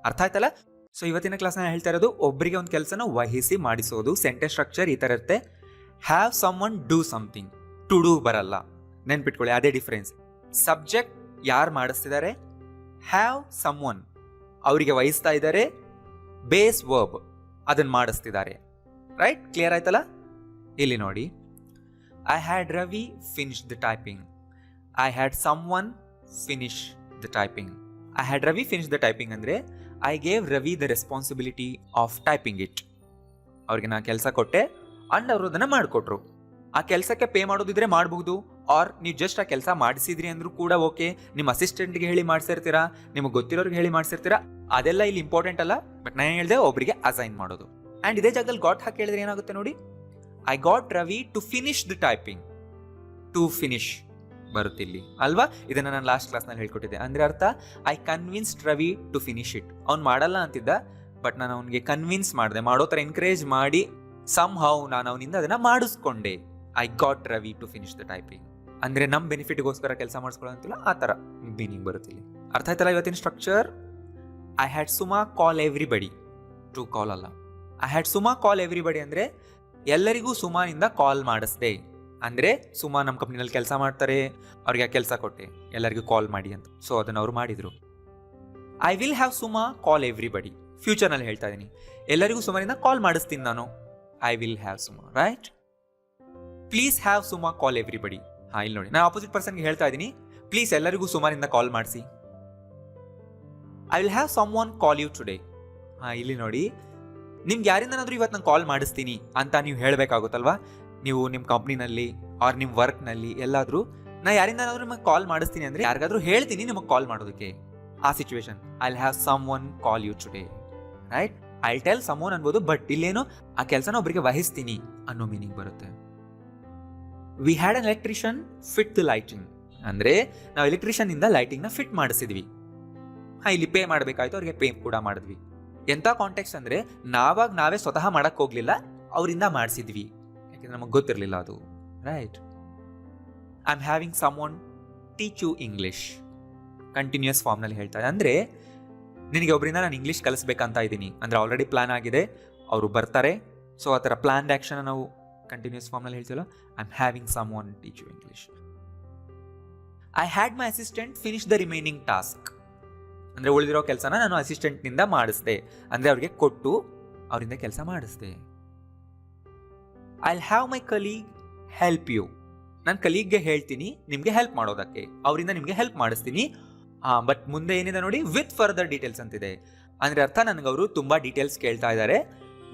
Speaker 1: ಅರ್ಥ ಆಯ್ತಲ್ಲ? ಸೊ ಇವತ್ತಿನ ಕ್ಲಾಸ್ ನಾನು ಹೇಳ್ತಾ ಇರೋದು ಒಬ್ಬರಿಗೆ ಒಂದು ಕೆಲಸನ ವಹಿಸಿ ಮಾಡಿಸೋದು. ಸೆಂಟೆನ್ಸ್ ಸ್ಟ್ರಕ್ಚರ್ ಈ ಥರ ಇರುತ್ತೆ. Have someone do something, to do ಬರಲ್ಲ, ನೆನ್ಪಿಟ್ಕೊಳ್ಳಿ, ಅದೇ ಡಿಫ್ರೆನ್ಸ್. ಸಬ್ಜೆಕ್ಟ್ ಯಾರು ಮಾಡಿಸ್ತಿದ್ದಾರೆ, ಹ್ಯಾವ್ ಸಮ್ ಒನ್ ಅವರಿಗೆ ವಹಿಸ್ತಾ ಇದ್ದಾರೆ, ಬೇಸ್ ವರ್ಬ್ ಅದನ್ನು ಮಾಡಿಸ್ತಿದ್ದಾರೆ, ರೈಟ್? ಕ್ಲಿಯರ್ ಆಯ್ತಲ್ಲ? ಇಲ್ಲಿ ನೋಡಿ, I had Ravi finish the typing. I had someone finish the typing. I had Ravi finish the typing ಅಂದರೆ I gave Ravi the responsibility of typing it. ಅವ್ರಿಗೆ ನಾ ಕೆಲಸ ಕೊಟ್ಟೆ ಅಂಡ್ ಅವರು ಅದನ್ನು ಮಾಡಿಕೊಟ್ರು. ಆ ಕೆಲಸಕ್ಕೆ ಪೇ ಮಾಡೋದಿದ್ರೆ ಮಾಡಬಹುದು, ಆರ್ ನೀವು ಜಸ್ಟ್ ಆ ಕೆಲಸ ಮಾಡಿಸಿದ್ರಿ ಅಂದ್ರೂ ಕೂಡ ಓಕೆ. ನಿಮ್ಮ ಅಸಿಸ್ಟೆಂಟ್ಗೆ ಹೇಳಿ ಮಾಡಿಸಿರ್ತೀರಾ, ನಿಮಗೆ ಗೊತ್ತಿರೋರಿಗೆ ಹೇಳಿ ಮಾಡಿಸಿರ್ತೀರಾ, ಅದೆಲ್ಲ ಇಲ್ಲಿ ಇಂಪಾರ್ಟೆಂಟ್ ಅಲ್ಲ. ಬಟ್ ನಾನು ಹೇಳಿದೆ ಒಬ್ಬರಿಗೆ ಅಸೈನ್ ಮಾಡೋದು. ಆ್ಯಂಡ್ ಇದೇ ಜಾಗದಲ್ಲಿ ಗಾಟ್ ಹಾಕಿ ಹೇಳಿದ್ರೆ ಏನಾಗುತ್ತೆ ನೋಡಿ, I got Ravi to finish the typing. To finish ಬರುತ್ತಿಲ್ಲಿ ಅಲ್ವಾ? ಇದನ್ನು ನಾನು ಲಾಸ್ಟ್ ಕ್ಲಾಸ್ನಲ್ಲಿ ಹೇಳ್ಕೊಟ್ಟಿದ್ದೆ. ಅಂದರೆ ಅರ್ಥ I convinced Ravi to finish it. ಅವ್ನು ಮಾಡಲ್ಲ ಅಂತಿದ್ದ, ಬಟ್ ನಾನು ಅವನಿಗೆ ಕನ್ವಿನ್ಸ್ ಮಾಡಿದೆ, ಮಾಡೋ ಥರ ಎನ್ಕರೇಜ್ ಮಾಡಿ ಸಮ್ ಹೌ ನಾನು ಅವನಿಂದ ಅದನ್ನು ಮಾಡಿಸ್ಕೊಂಡೆ. I got Ravi to finish the typing ಅಂದರೆ ನಮ್ಮ ಬೆನಿಫಿಟ್ಗೋಸ್ಕರ ಕೆಲಸ ಮಾಡಿಸ್ಕೊಳ್ಳೋಂತಿಲ್ಲ, ಆ ಥರ ಮೀನಿಂಗ್ ಬರುತ್ತಿಲ್ಲಿ. ಅರ್ಥ ಆಯ್ತಲ್ಲ ಇವತ್ತಿನ ಸ್ಟ್ರಕ್ಚರ್? I had Suma call everybody, to call ಅಲ್ಲ. I had Suma call everybody ಅಂದರೆ ಎಲ್ಲರಿಗೂ ಸುಮಾನಿಂದ ಕಾಲ್ ಮಾಡಿಸ್ದೆ. ಅಂದರೆ ಸುಮಾ ನಮ್ಮ ಕಂಪ್ನಿನಲ್ಲಿ ಕೆಲಸ ಮಾಡ್ತಾರೆ, ಅವ್ರಿಗೆ ಆ ಕೆಲಸ ಕೊಟ್ಟೆ, ಎಲ್ಲರಿಗೂ ಕಾಲ್ ಮಾಡಿ ಅಂತ. ಸೊ ಅದನ್ನು ಅವ್ರು ಮಾಡಿದರು. I will have Suma call everybody, ಫ್ಯೂಚರ್ನಲ್ಲಿ ಹೇಳ್ತಾ ಇದ್ದೀನಿ, ಎಲ್ಲರಿಗೂ ಸುಮಾರಿಂದ ಕಾಲ್ ಮಾಡಿಸ್ತೀನಿ ನಾನು. I will have Suma, right? Please have Suma call everybody. ಹಾಂ, ಇಲ್ಲಿ ನೋಡಿ, ನಾನು ಆಪೋಸಿಟ್ ಪರ್ಸನ್ಗೆ ಹೇಳ್ತಾ ಇದ್ದೀನಿ, ಪ್ಲೀಸ್ ಎಲ್ಲರಿಗೂ ಸುಮಾರಿಂದ ಕಾಲ್ ಮಾಡಿಸಿ. I will have someone call you today. ಹಾಂ, ಇಲ್ಲಿ ನೋಡಿ, ನಿಮ್ಗೆ ಯಾರಿಂದನಾದರೂ ಇವತ್ತು ನಾನು ಕಾಲ್ ಮಾಡಿಸ್ತೀನಿ ಅಂತ ನೀವು ಹೇಳಬೇಕಾಗುತ್ತಲ್ವಾ? ನೀವು ನಿಮ್ಮ ಕಂಪ್ನಿನಲ್ಲಿ ಆರ್ ನಿಮ್ಮ ವರ್ಕ್ನಲ್ಲಿ ಎಲ್ಲಾದರೂ ನಾ ಯಾರಿಂದನಾದರೂ ನಿಮಗೆ ಕಾಲ್ ಮಾಡಿಸ್ತೀನಿ ಅಂದರೆ ಯಾರಿಗಾದ್ರೂ ಹೇಳ್ತೀನಿ ನಿಮಗೆ ಕಾಲ್ ಮಾಡೋದಕ್ಕೆ. ಆ situation I will have someone call you today, right? I tell someone ಅನ್ಬೋದು, ಬಟ್ ಇಲ್ಲೇನು ಆ ಕೆಲಸನ ಒಬ್ಬರಿಗೆ ವಹಿಸ್ತೀನಿ ಅನ್ನೋ ಮೀನಿಂಗ್ ಬರುತ್ತೆ. We had an electrician fit the lighting ಅಂದರೆ ನಾವು ಎಲೆಕ್ಟ್ರಿಷಿಯನ್ನಿಂದ ಲೈಟಿಂಗ್ನ ಫಿಟ್ ಮಾಡಿಸಿದ್ವಿ. ಹಾಂ, ಇಲ್ಲಿ ಪೇ ಮಾಡಬೇಕಾಯ್ತು, ಅವ್ರಿಗೆ ಪೇ ಕೂಡ ಮಾಡಿದ್ವಿ. ಎಂಥ ಕಾಂಟೆಕ್ಸ್ಟ್ ಅಂದರೆ ನಾವೇ ಸ್ವತಃ ಮಾಡಕ್ಕೆ ಹೋಗಲಿಲ್ಲ, ಅವರಿಂದ ಮಾಡಿಸಿದ್ವಿ, ಯಾಕೆಂದರೆ ನಮಗೆ ಗೊತ್ತಿರಲಿಲ್ಲ ಅದು, right? I am having someone teach you English, continuous ಫಾರ್ಮ್ನಲ್ಲಿ ಹೇಳ್ತಾರೆ. ಅಂದರೆ ನಿನಗೆ ಒಬ್ಬರಿಂದ ನಾನು ಇಂಗ್ಲೀಷ್ ಕಲಿಸ್ಬೇಕಂತ ಇದ್ದೀನಿ ಅಂದರೆ ಆಲ್ರೆಡಿ ಪ್ಲಾನ್ ಆಗಿದೆ, ಅವರು ಬರ್ತಾರೆ. ಸೊ ಆ ಥರ ಪ್ಲಾನ್ಡ್ ಆ್ಯಕ್ಷನ್ ನಾವು ಕಂಟಿನ್ಯೂಸ್ ಫಾರ್ಮ್ನಲ್ಲಿ ಹೇಳ್ತೀವಲ್ಲ, I am having someone teach you English. I had my assistant finish the remaining task ಅಂದರೆ ಉಳಿದಿರೋ ಕೆಲಸನ ನಾನು ಅಸಿಸ್ಟೆಂಟ್ನಿಂದ ಮಾಡಿಸ್ದೆ, ಅಂದರೆ ಅವ್ರಿಗೆ ಕೊಟ್ಟು ಅವರಿಂದ ಕೆಲಸ ಮಾಡಿಸ್ದೆ. I will have my colleague help you, ನಾನು ಕಲೀಗ್ಗೆ ಹೇಳ್ತೀನಿ ನಿಮಗೆ ಹೆಲ್ಪ್ ಮಾಡೋದಕ್ಕೆ, ಅವರಿಂದ ನಿಮಗೆ ಹೆಲ್ಪ್ ಮಾಡಿಸ್ತೀನಿ. ಬಟ್ ಮುಂದೆ ಏನಿದೆ ನೋಡಿ, ವಿತ್ ಫರ್ದರ್ ಡೀಟೇಲ್ಸ್ ಅಂತಿದೆ. ಅಂದರೆ ಅರ್ಥ ನನಗವರು ತುಂಬ ಡೀಟೇಲ್ಸ್ ಕೇಳ್ತಾ ಇದ್ದಾರೆ.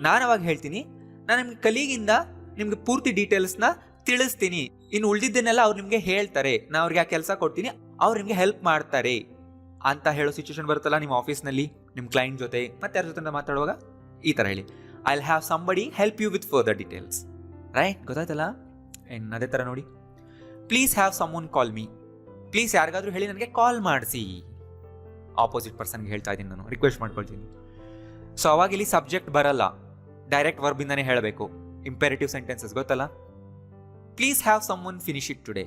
Speaker 1: ನಾನು ಅವಾಗ ಹೇಳ್ತೀನಿ, ನಾನು ನಿಮ್ಗೆ ಕಲೀಗಿಂದ ನಿಮ್ಗೆ ಪೂರ್ತಿ ಡೀಟೇಲ್ಸ್ನ ತಿಳಿಸ್ತೀನಿ, ಇನ್ನು ಉಳಿದಿದ್ದನ್ನೆಲ್ಲ ಅವ್ರು ನಿಮಗೆ ಹೇಳ್ತಾರೆ, ನಾನು ಅವ್ರಿಗೆ ಆ ಕೆಲಸ ಕೊಡ್ತೀನಿ, ಅವ್ರು ನಿಮಗೆ ಹೆಲ್ಪ್ ಮಾಡ್ತಾರೆ ಅಂತ ಹೇಳೋ ಸಿಚುವೇಶನ್ ಬರುತ್ತಲ್ಲ ನಿಮ್ಮ ಆಫೀಸ್ನಲ್ಲಿ ನಿಮ್ಮ ಕ್ಲೈಂಟ್ ಜೊತೆ ಮತ್ತೆ ಯಾರ ಜೊತೆ ಮಾತಾಡುವಾಗ ಈ ಥರ ಹೇಳಿ, I will have somebody help you with further details. Right, ಗೊತ್ತಾಯ್ತಲ್ಲ? ಏನು ಅದೇ ಥರ ನೋಡಿ, please have someone call me, please ಯಾರಿಗಾದ್ರೂ ಹೇಳಿ ನನಗೆ ಕಾಲ್ ಮಾಡಿಸಿ. ಆಪೋಸಿಟ್ ಪರ್ಸನ್ಗೆ ಹೇಳ್ತಾ ಇದ್ದೀನಿ, ನಾನು ರಿಕ್ವೆಸ್ಟ್ ಮಾಡ್ಕೊಳ್ತೀನಿ. ಸೊ ಅವಾಗ ಇಲ್ಲಿ ಸಬ್ಜೆಕ್ಟ್ ಬರಲ್ಲ, ಡೈರೆಕ್ಟ್ ವರ್ಬಿಂದಾನೇ ಹೇಳಬೇಕು. ಇಂಪೆರೇಟಿವ್ ಸೆಂಟೆನ್ಸಸ್ ಗೊತ್ತಲ್ಲ. Please have someone finish it today,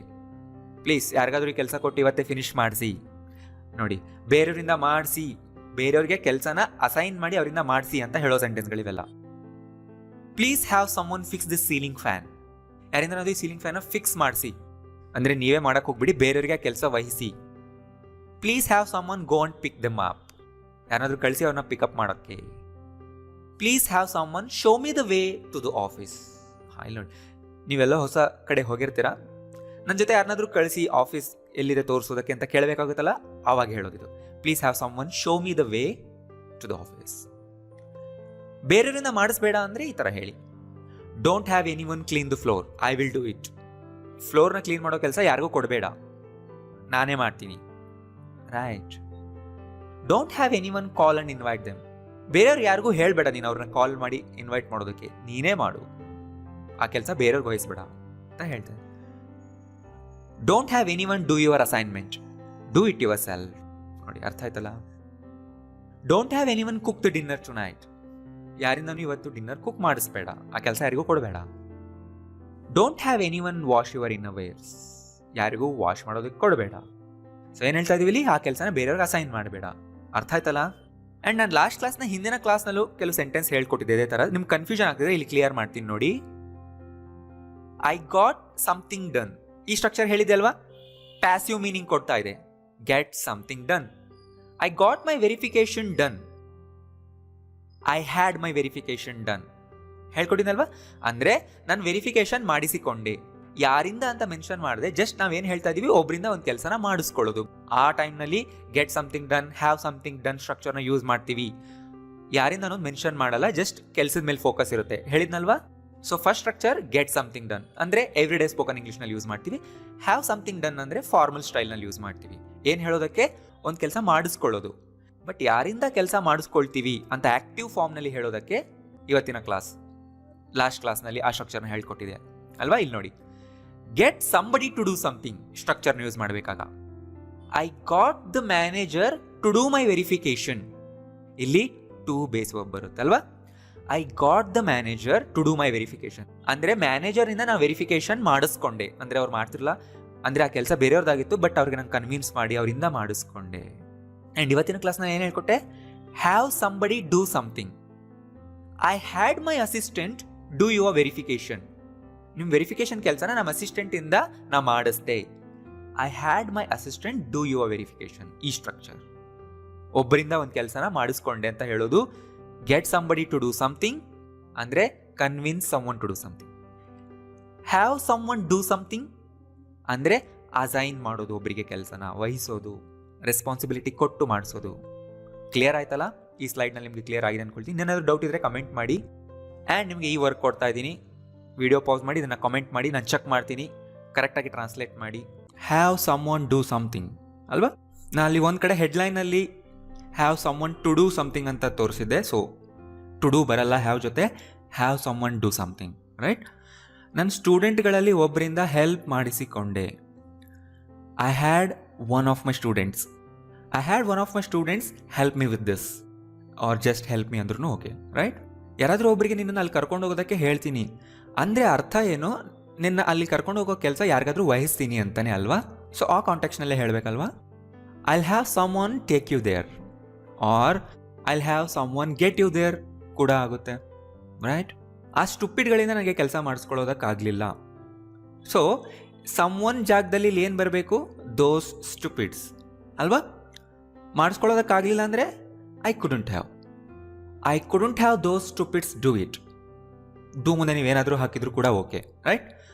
Speaker 1: please ಯಾರಿಗಾದ್ರೂ ಕೆಲಸ ಕೊಟ್ಟು ಇವತ್ತೇ ಫಿನಿಶ್ ಮಾಡಿಸಿ. ನೋಡಿ, ಬೇರೆಯವರಿಂದ ಮಾಡಿಸಿ, ಬೇರೆಯವ್ರಿಗೆ ಕೆಲಸನ ಅಸೈನ್ ಮಾಡಿ ಅವರಿಂದ ಮಾಡಿಸಿ ಅಂತ ಹೇಳೋ ಸೆಂಟೆನ್ಸ್ಗಳಿವೆಲ್ಲ. Please have someone fix this ceiling fan, ಯಾರಿಂದ ಈ ಸೀಲಿಂಗ್ ಫ್ಯಾನ್ ಫಿಕ್ಸ್ ಮಾಡಿಸಿ, ಅಂದರೆ ನೀವೇ ಮಾಡಕ್ಕೆ ಹೋಗ್ಬಿಡಿ, ಬೇರೆಯವ್ರಿಗೆ ಕೆಲಸ ವಹಿಸಿ. Please have someone go and pick them up, ಯಾರಾದ್ರೂ ಕಳಿಸಿ ಅವ್ರನ್ನ ಪಿಕಪ್ ಮಾಡೋಕ್ಕೆ. Please have someone show me the way to the office. ಇಲ್ಲಿ ನೋಡಿ, ನೀವೆಲ್ಲ ಹೊಸ ಕಡೆ ಹೋಗಿರ್ತೀರಾ, ನನ್ನ ಜೊತೆ ಯಾರನ್ನಾದ್ರೂ ಕಳಿಸಿ ಆಫೀಸ್ ಎಲ್ಲಿದೆ ತೋರಿಸೋದಕ್ಕೆ ಅಂತ ಕೇಳಬೇಕಾಗುತ್ತಲ್ಲ, ಆವಾಗ ಹೇಳೋದಿದು. Please have someone show me the way to the office. ಬೇರೆಯವರಿಂದ ಮಾಡಿಸ್ಬೇಡ ಅಂದರೆ ಈ ಥರ ಹೇಳಿ, don't have anyone clean the floor, I will do it. ಫ್ಲೋರ್ನ ಕ್ಲೀನ್ ಮಾಡೋ ಕೆಲಸ ಯಾರಿಗೂ ಕೊಡಬೇಡ, ನಾನೇ ಮಾಡ್ತೀನಿ. Right. Don't have anyone call and invite them, ಬೇರೆಯವ್ರು ಯಾರಿಗೂ ಹೇಳಬೇಡ, ನೀನು ಅವ್ರನ್ನ ಕಾಲ್ ಮಾಡಿ ಇನ್ವೈಟ್ ಮಾಡೋದಕ್ಕೆ, ನೀನೇ ಮಾಡು, ಆ ಕೆಲಸ ಬೇರೆಯವ್ರಿಗೆ ವಹಿಸ್ಬೇಡ ಅಂತ ಹೇಳ್ತಾರೆ. Don't have anyone do your assignment, do it yourself. ನೋಡಿ, ಅರ್ಥ ಆಯ್ತಲ್ಲ? Don't have anyone cook the dinner tonight, ಯಾರಿಂದ ಇವತ್ತು ಡಿನ್ನರ್ ಕುಕ್ ಮಾಡಿಸ್ಬೇಡ, ಆ ಕೆಲಸ ಯಾರಿಗೂ ಕೊಡಬೇಡ. Don't have anyone wash your inner wears, ಯಾರಿಗೂ ವಾಶ್ ಮಾಡೋದಕ್ಕೆ ಕೊಡಬೇಡ. ಸೊ ಏನು ಹೇಳ್ತಾ ಇದೀವಿ ಇಲ್ಲಿ, ಆ ಕೆಲಸನ ಬೇರೆಯವ್ರಿಗೆ ಅಸೈನ್ ಮಾಡಬೇಡ. ಅರ್ಥ ಆಯ್ತಲ್ಲ? ಆ್ಯಂಡ್ ನಾನು ಲಾಸ್ಟ್ ಕ್ಲಾಸ್ನ ಹಿಂದಿನ ಕ್ಲಾಸ್ನಲ್ಲೂ ಕೆಲವು ಸೆಂಟೆನ್ಸ್ ಹೇಳ್ಕೊಟ್ಟಿದ್ದೆ ಇದೇ ಥರ. ನಿಮ್ಗೆ ಕನ್ಫ್ಯೂಷನ್ ಆಗ್ತಿದೆ, ಇಲ್ಲಿ ಕ್ಲಿಯರ್ ಮಾಡ್ತೀನಿ ನೋಡಿ. ಐ ಗಾಟ್ ಸಮಥಿಂಗ್ ಡನ್, ಈ ಸ್ಟ್ರಕ್ಚರ್ ಹೇಳಿದೆ ಅಲ್ವಾ, ಪ್ಯಾಸಿವ್ ಮೀನಿಂಗ್ ಕೊಡ್ತಾ ಇದೆ. Get something done. I got my verification done, I had my verification done ಹೇಳ್ಕೊಟ್ಟಿದ್ದಲ್ವಾ. ಅಂದರೆ ನಾನು ವೆರಿಫಿಕೇಶನ್ ಮಾಡಿಸಿಕೊಂಡೆ, ಯಾರಿಂದ ಅಂತ ಮೆನ್ಷನ್ ಮಾಡಿದೆ, ಜಸ್ಟ್ ನಾವೇನು ಹೇಳ್ತಾ ಇದೀವಿ, ಒಬ್ಬರಿಂದ ಒಂದು ಕೆಲಸನ ಮಾಡಿಸ್ಕೊಳ್ಳೋದು. ಆ ಟೈಮ್ನಲ್ಲಿ get something done, have something done ಸ್ಟ್ರಕ್ಚರ್ನ ಯೂಸ್ ಮಾಡ್ತೀವಿ. ಯಾರಿಂದ ಅನ್ನೋದು ಮೆನ್ಷನ್ ಮಾಡಲ್ಲ, ಜಸ್ಟ್ ಕೆಲಸದ ಮೇಲೆ ಫೋಕಸ್ ಇರುತ್ತೆ. ಹೇಳಿದ್ನಲ್ವಾ? So first structure get something done ಅಂದರೆ ಎವ್ರಿ ಡೇ ಸ್ಪೋಕನ್ ಇಂಗ್ಲೀಷ್ನಲ್ಲಿ ಯೂಸ್ ಮಾಡ್ತೀವಿ. ಹ್ಯಾವ್ ಸಮಥಿಂಗ್ ಡನ್ ಅಂದರೆ ಫಾರ್ಮಲ್ ಸ್ಟೈಲ್ನಲ್ಲಿ ಯೂಸ್ ಮಾಡ್ತೀವಿ. ಏನು ಹೇಳೋದಕ್ಕೆ, ಒಂದು ಕೆಲಸ ಮಾಡಿಸ್ಕೊಳ್ಳೋದು. ಬಟ್ ಯಾರಿಂದ ಕೆಲಸ ಮಾಡಿಸ್ಕೊಳ್ತೀವಿ ಅಂತ ಆಕ್ಟಿವ್ ಫಾರ್ಮ್ನಲ್ಲಿ ಹೇಳೋದಕ್ಕೆ ಇವತ್ತಿನ ಕ್ಲಾಸ್, ಲಾಸ್ಟ್ ಕ್ಲಾಸ್ನಲ್ಲಿ ಆ ಸ್ಟ್ರಕ್ಚರ್ನ ಹೇಳ್ಕೊಟ್ಟಿದೆ ಅಲ್ವಾ. ಇಲ್ಲಿ ನೋಡಿ, get somebody to do something ಸ್ಟ್ರಕ್ಚರ್ನ ಯೂಸ್ ಮಾಡಬೇಕಾಗ I got the manager to do my verification, ಇಲ್ಲಿ ಟು ಬೇಸ್ ವರ್ಬ್ ಬರುತ್ತಲ್ವಾ. I got the manager to do my verification ಅಂದರೆ ಮ್ಯಾನೇಜರಿಂದ ನಾನು ವೆರಿಫಿಕೇಶನ್ ಮಾಡಿಸ್ಕೊಂಡೆ, ಅಂದರೆ ಅವ್ರು ಮಾಡ್ತಿರಲ್ಲ, ಅಂದರೆ ಆ ಕೆಲಸ ಬೇರೆಯವ್ರದ್ದಾಗಿತ್ತು, ಬಟ್ ಅವ್ರಿಗೆ ನಾನು ಕನ್ವಿನ್ಸ್ ಮಾಡಿ ಅವರಿಂದ ಮಾಡಿಸ್ಕೊಂಡೆ. ಆ್ಯಂಡ್ ಇವತ್ತಿನ ಕ್ಲಾಸ್ನ ಏನು ಹೇಳ್ಕೊಟ್ಟೆ, have somebody do something. I had my assistant do your verification, ನಿಮ್ಮ ವೆರಿಫಿಕೇಶನ್ ಕೆಲಸನ ನಮ್ಮ ಅಸಿಸ್ಟೆಂಟಿಂದ ನಾ ಮಾಡಿಸ್ದೆ. I had my assistant do your verification, ಈ ಸ್ಟ್ರಕ್ಚರ್ ಒಬ್ಬರಿಂದ ಒಂದು ಕೆಲಸನ ಮಾಡಿಸ್ಕೊಂಡೆ ಅಂತ ಹೇಳೋದು. Get somebody to do something ಅಂದರೆ convince someone to do something. Have someone do something ಅಂದರೆ ಅಸೈನ್ ಮಾಡೋದು, ಒಬ್ಬರಿಗೆ ಕೆಲಸನ ವಹಿಸೋದು, ರೆಸ್ಪಾನ್ಸಿಬಿಲಿಟಿ ಕೊಟ್ಟು ಮಾಡಿಸೋದು. ಕ್ಲಿಯರ್ ಆಯ್ತಲ್ಲ? ಈ ಸ್ಲೈಡ್ನಲ್ಲಿ ನಿಮಗೆ ಕ್ಲಿಯರ್ ಆಗಿದೆ ಅನ್ಕೊಳ್ತೀನಿ. ಏನಾದರೂ ಡೌಟ್ ಇದ್ದರೆ ಕಮೆಂಟ್ ಮಾಡಿ. ಆ್ಯಂಡ್ ನಿಮಗೆ ಈ ವರ್ಕ್ ಕೊಡ್ತಾ ಇದ್ದೀನಿ, ವಿಡಿಯೋ ಪಾಸ್ ಮಾಡಿ ಇದನ್ನು ಕಮೆಂಟ್ ಮಾಡಿ, ನಾನು ಚೆಕ್ ಮಾಡ್ತೀನಿ, ಕರೆಕ್ಟಾಗಿ ಟ್ರಾನ್ಸ್ಲೇಟ್ ಮಾಡಿ. ಹ್ಯಾವ್ ಸಮ್ಒನ್ ಡೂ ಸಮಥಿಂಗ್ ಅಲ್ವಾ. ನಾನು ಅಲ್ಲಿ ಒಂದು ಕಡೆ ಹೆಡ್ಲೈನಲ್ಲಿ have someone to do something ಅಂತ ತೋರಿಸಿದ್ದೆ. ಸೊ ಟು ಡೂ ಬರಲ್ಲ ಹ್ಯಾವ್ ಜೊತೆ, have someone do something. Right. ನನ್ನ ಸ್ಟೂಡೆಂಟ್ಗಳಲ್ಲಿ ಒಬ್ಬರಿಂದ ಹೆಲ್ಪ್ ಮಾಡಿಸಿಕೊಂಡೆ. I had one of my students, I had one of my students help me with this or just help me ಅಂದ್ರೂ okay. Right. ಯಾರಾದರೂ ಒಬ್ಬರಿಗೆ ನಿನ್ನನ್ನು ಅಲ್ಲಿ ಕರ್ಕೊಂಡು ಹೋಗೋದಕ್ಕೆ ಹೇಳ್ತೀನಿ ಅಂದರೆ ಅರ್ಥ ಏನು, ನಿನ್ನ ಅಲ್ಲಿ ಕರ್ಕೊಂಡು ಹೋಗೋ ಕೆಲಸ ಯಾರಿಗಾದ್ರೂ ವಹಿಸ್ತೀನಿ ಅಂತಾನೆ ಅಲ್ವಾ. ಸೊ ಆ ಕಾಂಟೆಕ್ಸ್ನಲ್ಲೇ ಹೇಳಬೇಕಲ್ವಾ. I'll have someone take you there or I'll have someone get you there ಕೂಡ ಆಗುತ್ತೆ. ರೈಟ್. ಆ ಸ್ಟುಪಿಡ್ಗಳಿಂದ ನನಗೆ ಕೆಲಸ ಮಾಡಿಸ್ಕೊಳ್ಳೋದಕ್ಕಾಗಲಿಲ್ಲ. ಸೊ ಸಮ್ ಒನ್ ಜಾಗದಲ್ಲಿ ಇಲ್ಲಿ ಏನು ಬರಬೇಕು, ದೋಸ್ ಸ್ಟುಪಿಡ್ಸ್ ಅಲ್ವಾ. ಮಾಡಿಸ್ಕೊಳ್ಳೋದಕ್ಕಾಗಲಿಲ್ಲ ಅಂದರೆ I couldn't have those stupids do it. Do ಮುಂದೆ ನೀವೇನಾದರೂ ಹಾಕಿದ್ರು ಕೂಡ okay. Right.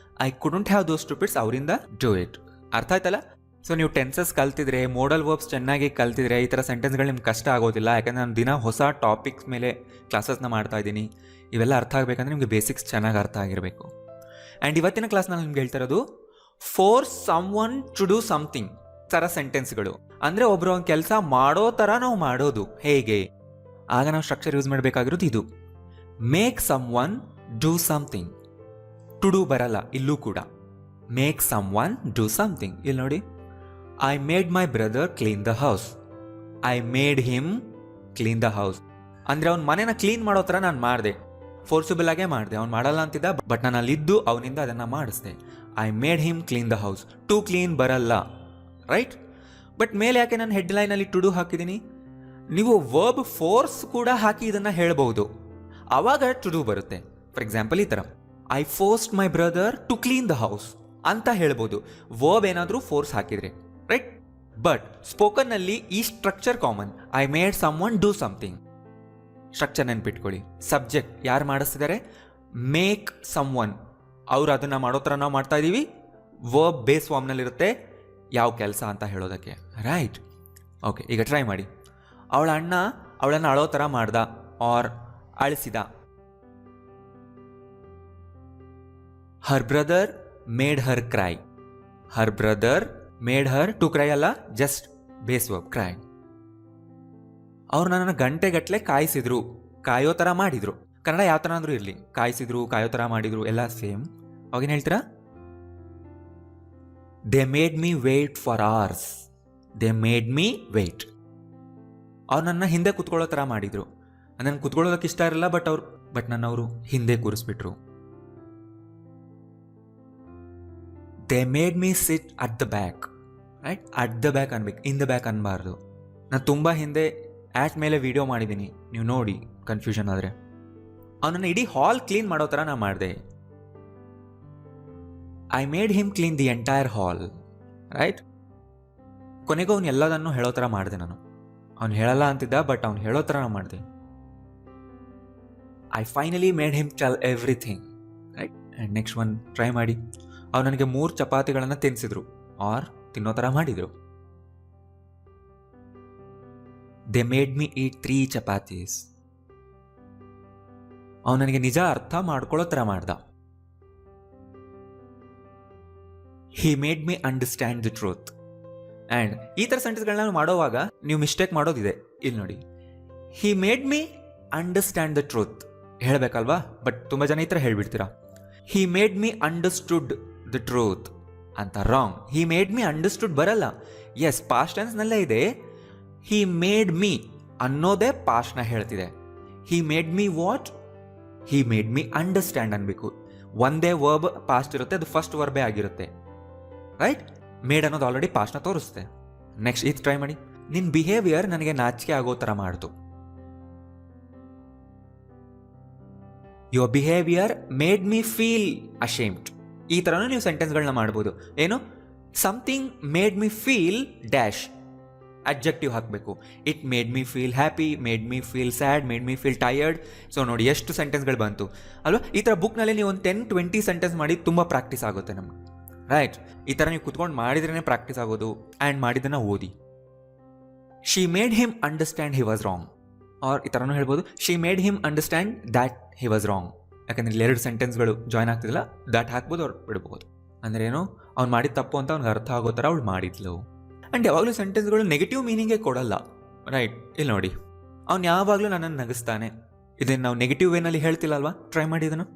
Speaker 1: I couldn't have those stupids ಅವರಿಂದ ಡೂ ಇಟ್. ಅರ್ಥ ಆಯ್ತಲ್ಲ. ಸೊ ನೀವು ಟೆನ್ಸಸ್ ಕಲ್ತಿದ್ರೆ, ಮೋಡಲ್ ವರ್ಬ್ಸ್ ಚೆನ್ನಾಗಿ ಕಲ್ತಿದ್ರೆ ಈ ಥರ ಸೆಂಟೆನ್ಸ್ಗಳು ನಿಮ್ಗೆ ಕಷ್ಟ ಆಗೋದಿಲ್ಲ. ಯಾಕಂದರೆ ನಾನು ದಿನ ಹೊಸ ಟಾಪಿಕ್ಸ್ ಮೇಲೆ ಕ್ಲಾಸಸ್ನ ಮಾಡ್ತಾ ಇದ್ದೀನಿ. ಇವೆಲ್ಲ ಅರ್ಥ ಆಗಬೇಕಂದ್ರೆ ನಿಮಗೆ ಬೇಸಿಕ್ಸ್ ಚೆನ್ನಾಗಿ ಅರ್ಥ ಆಗಿರಬೇಕು. ಆ್ಯಂಡ್ ಇವತ್ತಿನ ಕ್ಲಾಸ್ ನಾನು ನಿಮ್ಗೆ ಹೇಳ್ತಾ ಇರೋದು force someone to do something ಥರ ಸೆಂಟೆನ್ಸ್ಗಳು. ಅಂದರೆ ಒಬ್ಬರು ಒಂದು ಕೆಲಸ ಮಾಡೋ ಥರ ನಾವು ಮಾಡೋದು ಹೇಗೆ, ಆಗ ನಾವು ಸ್ಟ್ರಕ್ಚರ್ ಯೂಸ್ ಮಾಡಬೇಕಾಗಿರೋದು ಇದು. Make someone do something. To do ಬರಲ್ಲ ಇಲ್ಲೂ ಕೂಡ. Make someone do something. ಇಲ್ಲಿ ನೋಡಿ, I made my brother clean the house. I made him clean the house. ಅಂದರೆ ಅವ್ನ ಮನೆನ ಕ್ಲೀನ್ ಮಾಡೋ ಥರ ನಾನು ಮಾಡಿದೆ, ಫೋರ್ಸಿಬಲ್ ಆಗೇ ಮಾಡಿದೆ. ಅವ್ನು ಮಾಡಲ್ಲ ಅಂತಿದ್ದ, ಬಟ್ ನಾನು ಅಲ್ಲಿದ್ದು ಅವನಿಂದ ಅದನ್ನು ಮಾಡಿಸ್ದೆ. I made him clean the house. To clean ಬರಲ್ಲ, ರೈಟ್? ಬಟ್ ಮೇಲೆ ಯಾಕೆ ನಾನು ಹೆಡ್ಲೈನಲ್ಲಿ ಟು ಡೂ ಹಾಕಿದ್ದೀನಿ? ನೀವು ವರ್ಬ್ ಫೋರ್ಸ್ ಕೂಡ ಹಾಕಿ ಇದನ್ನು ಹೇಳ್ಬೋದು, ಆವಾಗ ಟು ಡೂ ಬರುತ್ತೆ. ಫಾರ್ ಎಕ್ಸಾಂಪಲ್ ಈ ಥರ, I forced my brother to clean the house ಅಂತ ಹೇಳ್ಬೋದು, ವರ್ಬ್ ಏನಾದರೂ ಫೋರ್ಸ್ ಹಾಕಿದ್ರೆ, ರೈಟ್? ಬಟ್ ಸ್ಪೋಕನ್ನಲ್ಲಿ ಈ structure common. I made someone do something. Structure ನೆನ್ಪಿಟ್ಕೊಳ್ಳಿ. ಸಬ್ಜೆಕ್ಟ್ ಯಾರು ಮಾಡಿಸ್ತಿದ್ದಾರೆ? Make some one. ಅವ್ರು ಅದನ್ನು ಮಾಡೋ ಥರ ನಾವು ಮಾಡ್ತಾ ಇದ್ದೀವಿ. ವರ್ಬ್ ಬೇಸ್ ಫಾರ್ಮ್ನಲ್ಲಿರುತ್ತೆ, ಯಾವ ಕೆಲಸ ಅಂತ ಹೇಳೋದಕ್ಕೆ, ರೈಟ್? ಓಕೆ, ಈಗ ಟ್ರೈ ಮಾಡಿ. ಅವಳ ಅಣ್ಣ ಅವಳನ್ನು ಅಳೋ ಥರ ಮಾಡ್ದ ಆರ್ ಅಳಿಸಿದ. Her brother made her cry. Her brother made her to cry ಅಲ್ಲ, ಜಸ್ಟ್ ಬೇಸ್ ವರ್ಬ್ ಕ್ರೈ. ಅವ್ರು ನನ್ನನ್ನು ಗಂಟೆಗಟ್ಟಲೆ ಕಾಯಿಸಿದ್ರು, ಕಾಯೋ ಥರ ಮಾಡಿದ್ರು. ಕನ್ನಡ ಯಾವ ಥರ ಅಂದ್ರೂ ಇರಲಿ, ಕಾಯಿಸಿದ್ರು, ಕಾಯೋ ಥರ ಮಾಡಿದ್ರು, ಎಲ್ಲ ಸೇಮ್. ಅವಾಗೇನು ಹೇಳ್ತೀರಾ? They made me wait for hours. They made me wait. ಅವ್ರು ನನ್ನ ಹಿಂದೆ ಕುತ್ಕೊಳ್ಳೋ ಥರ ಮಾಡಿದ್ರು. ನನಗೆ ಕುತ್ಕೊಳ್ಳೋದಕ್ಕೆ ಇಷ್ಟ ಇರಲ್ಲ, ಬಟ್ ನನ್ನ ಅವರು ಹಿಂದೆ ಕೂರಿಸ್ಬಿಟ್ರು. They made me sit at the back. Right? At the back ಅನ್ಬೇಕು, ಇನ್ ದ ಬ್ಯಾಕ್ ಅನ್ಬಾರ್ದು. ನಾನು ತುಂಬ ಹಿಂದೆ ಆ್ಯಟ್ ಮೇಲೆ ವಿಡಿಯೋ ಮಾಡಿದ್ದೀನಿ, ನೀವು ನೋಡಿ ಕನ್ಫ್ಯೂಷನ್ ಆದರೆ. ಅವನನ್ನು ಇಡೀ ಹಾಲ್ ಕ್ಲೀನ್ ಮಾಡೋ ಥರ ನಾನು ಮಾಡಿದೆ. I made him clean the entire hall. Right? ಕೊನೆಗೂ ಅವ್ನು ಎಲ್ಲದನ್ನು ಹೇಳೋ ಥರ ಮಾಡಿದೆ ನಾನು. ಅವ್ನು ಹೇಳಲ್ಲ ಅಂತಿದ್ದ, ಬಟ್ ಅವ್ನು ಹೇಳೋ ಥರ ನಾನು ಮಾಡಿದೆ. I finally made him tell everything. Right? And next one try ಮಾಡಿ. ಅವ್ರು ನನಗೆ 3 ಚಪಾತಿಗಳನ್ನು ತಿನ್ನಿಸಿದ್ರು ಆರ್ ತಿನ್ನೋ ಥರ ಮಾಡಿದರು. They made me eat 3 chapatis. ಅವ್ನು ನನಗೆ ನಿಜ ಅರ್ಥ ಮಾಡ್ಕೊಳ್ಳೋ ಥರ ಮಾಡ್ದ. He made me understand the truth. And ಈ ಥರ ಸೆಂಟೆನ್ಸ್ಗಳನ್ನ ಮಾಡೋವಾಗ ನೀವು ಮಿಸ್ಟೇಕ್ ಮಾಡೋದಿದೆ. ಇಲ್ಲಿ ನೋಡಿ, he made me understand the truth ಹೇಳಬೇಕಲ್ವಾ, ಬಟ್ ತುಂಬ ಜನ ಈ ಥರ ಹೇಳ್ಬಿಡ್ತೀರಾ. He made me understood the truth ಅಂತ. Wrong. He made me understood ಬರಲ್ಲ. ಎಸ್, ಪಾಸ್ಟ್ ಟೆನ್ಸ್ನಲ್ಲೇ ಇದೆ. ಹಿ ಮೇಡ್ ಮೀ ಅನ್ನೋದೇ ಪಾಸ್ಟ್ನ ಹೇಳ್ತಿದೆ. ಹಿ made me what? He made me understand ಅನ್ಬೇಕು. ಒಂದೇ ವರ್ಬ್ ಪಾಸ್ಟ್ ಇರುತ್ತೆ, ಅದು ಫಸ್ಟ್ ವರ್ಬೇ ಆಗಿರುತ್ತೆ, ರೈಟ್? ಮೇಡ್ ಅನ್ನೋದು ಆಲ್ರೆಡಿ ಪಾಸ್ಟ್ನ ತೋರಿಸುತ್ತೆ. ನೆಕ್ಸ್ಟ್ ಇದು ಟ್ರೈ ಮಾಡಿ. ನಿನ್ನ ಬಿಹೇವಿಯರ್ ನನಗೆ ನಾಚಿಕೆ ಆಗೋ ಥರ ಮಾಡ್ತು. Your behaviour made me feel ashamed. ಈ ಥರನೂ ನೀವು ಸೆಂಟೆನ್ಸ್ಗಳನ್ನ ಮಾಡ್ಬೋದು. ಏನು? Something made me feel dash, adjective ಹಾಕಬೇಕು. It made me feel happy, made me feel sad, made me feel tired. So ನೋಡಿ ಎಷ್ಟು ಸೆಂಟೆನ್ಸ್ಗಳು ಬಂತು ಅಲ್ವಾ? ಈ ಥರ ಬುಕ್ನಲ್ಲಿ ನೀವು ಒಂದು 10-20 ಸೆಂಟೆನ್ಸ್ ಮಾಡಿ ತುಂಬ ಪ್ರಾಕ್ಟೀಸ್ ಆಗುತ್ತೆ ನಮ್ಗೆ, ರೈಟ್? ಈ ಥರ ನೀವು ಕುತ್ಕೊಂಡು ಮಾಡಿದ್ರೇ ಪ್ರಾಕ್ಟೀಸ್ ಆಗೋದು. ಆ್ಯಂಡ್ ಮಾಡಿದ್ದನ್ನು ಓದಿ. She made him understand he was wrong. Or ಈ ಥರನೂ ಹೇಳ್ಬೋದು, she made him understand that he was wrong. ಯಾಕಂದರೆ ಇಲ್ಲಿ 2 ಸೆಂಟೆನ್ಸ್ಗಳು ಜಾಯ್ನ್ ಆಗ್ತಿಲ್ಲ, ದ್ಯಾಟ್ ಹಾಕ್ಬೋದು, ಅವ್ರು ಬಿಡ್ಬೋದು. ಅಂದರೆ ಏನು? ಅವ್ನು ಮಾಡಿದ ತಪ್ಪು ಅಂತ ಅವ್ನಿಗೆ ಅರ್ಥ ಆಗೋ ಥರ ಅವಳು ಮಾಡಿದ್ಲು. ಆ್ಯಂಡ್ ಯಾವಾಗಲೂ ಸೆಂಟೆನ್ಸ್ಗಳು ನೆಗೆಟಿವ್ ಮೀನಿಂಗೇ ಕೊಡಲ್ಲ, ರೈಟ್? ಇಲ್ಲಿ ನೋಡಿ, ಅವ್ನು ಯಾವಾಗಲೂ ನನ್ನನ್ನು ನಗಿಸ್ತಾನೆ. ಇದನ್ನು ನಾವು ನೆಗೆಟಿವ್ ವೇನಲ್ಲಿ ಹೇಳ್ತಿಲ್ಲ ಅಲ್ವಾ? ಟ್ರೈ ಮಾಡಿ ಇದನ್ನು.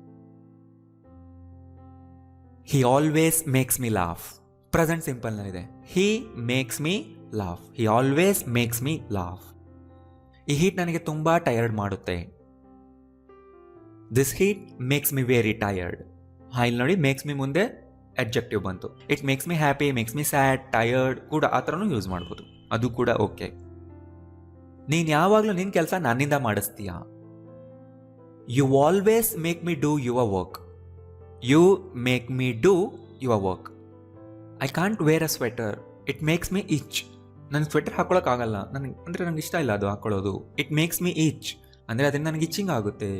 Speaker 1: He always makes me laugh. Present ಸಿಂಪಲ್ನಲ್ಲಿದೆ. He makes me laugh. He always makes me laugh. ಈ ಹೀಟ್ ನನಗೆ ತುಂಬ ಟಯರ್ಡ್ ಮಾಡುತ್ತೆ. This heat makes me very tired. ಇಲ್ಲಿ ನೋಡಿ, ಮೇಕ್ಸ್ ಮಿ ಮುಂದೆ ಅಡ್ಜೆಕ್ಟಿವ್ ಬಂತು. It makes me happy, makes me sad, tired ಕೂಡ ಆ ಥರನೂ ಯೂಸ್ ಮಾಡ್ಬೋದು, ಅದು ಕೂಡ ಓಕೆ. ನೀನು ಯಾವಾಗಲೂ ನಿನ್ನ ಕೆಲಸ ನನ್ನಿಂದ ಮಾಡಿಸ್ತೀಯಾ. You always make me do your work. You make me do your work. I can't wear a sweater, it makes me itch. ನನಗೆ ಸ್ವೆಟರ್ ಹಾಕೊಳ್ಳೋಕ್ಕಾಗಲ್ಲ, ನನಗೆ ಇಷ್ಟ ಇಲ್ಲ ಅದು ಹಾಕೊಳ್ಳೋದು. ಇಟ್ ಮೇಕ್ಸ್ ಮಿ ಇಚ್ ಅಂದರೆ ಅದರಿಂದ ನನಗೆ ಇಚ್ಚಿಂಗ್ ಆಗುತ್ತೆ.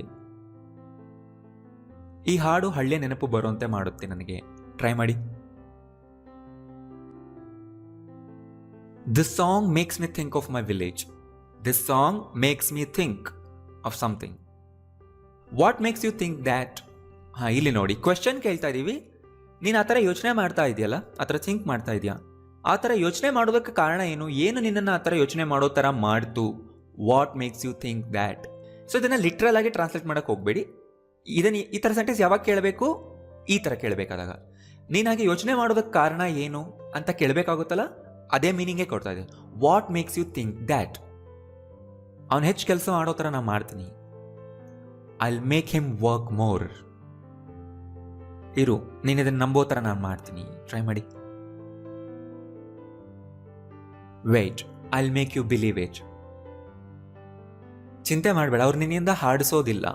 Speaker 1: ಈ ಹಾಡು ಹಳ್ಳಿಯ ನೆನಪು ಬರುವಂತೆ ಮಾಡುತ್ತೆ ನನಗೆ. ಟ್ರೈ ಮಾಡಿ. This song makes me think of my village. This song makes me think of something. What makes you think that? ಹಾಂ, ಇಲ್ಲಿ ನೋಡಿ ಕ್ವೆಶ್ಚನ್ ಕೇಳ್ತಾ ಇದ್ದೀವಿ. ನೀನು ಆ ಥರ ಯೋಚನೆ ಮಾಡ್ತಾ ಇದೆಯಲ್ಲ, ಆ ಥರ ಥಿಂಕ್ ಮಾಡ್ತಾ ಇದೆಯಾ? ಆ ಥರ ಯೋಚನೆ ಮಾಡೋದಕ್ಕೆ ಕಾರಣ ಏನು? ಏನು ನಿನ್ನನ್ನು ಆ ಥರ ಯೋಚನೆ ಮಾಡೋ ಥರ ಮಾಡ್ತು? What makes you think that? So ಇದನ್ನು ಲಿಟ್ರಲ್ ಆಗಿ ಟ್ರಾನ್ಸ್ಲೇಟ್ ಮಾಡೋಕ್ಕೆ ಹೋಗಬೇಡಿ. ಇದನ್ನು ಈ ಥರ ಸೆಂಟೆನ್ಸ್ ಯಾವಾಗ ಕೇಳಬೇಕು? ಈ ಥರ ಕೇಳಬೇಕಾದಾಗ. ನೀನಾಗೆ ಯೋಚನೆ ಮಾಡೋದಕ್ಕೆ ಕಾರಣ ಏನು ಅಂತ ಕೇಳಬೇಕಾಗುತ್ತಲ್ಲ, ಅದೇ ಮೀನಿಂಗೇ ಕೊಡ್ತಾ ಇದೆ. What makes you think that? ಅವ್ನು ಹೆಚ್ಚು ಕೆಲಸ ಮಾಡೋ ಥರ ನಾನು ಮಾಡ್ತೀನಿ. I will make him work more. ಇರು, ನೀನು ಇದನ್ನು ನಂಬೋ ಥರ ನಾನು ಮಾಡ್ತೀನಿ, ಟ್ರೈ ಮಾಡಿ. Wait, I will make you believe it. ಚಿಂತೆ ಮಾಡಬೇಡ, ಅವ್ರು ನಿನ್ನಿಂದ ಹಾಡಿಸೋದಿಲ್ಲ.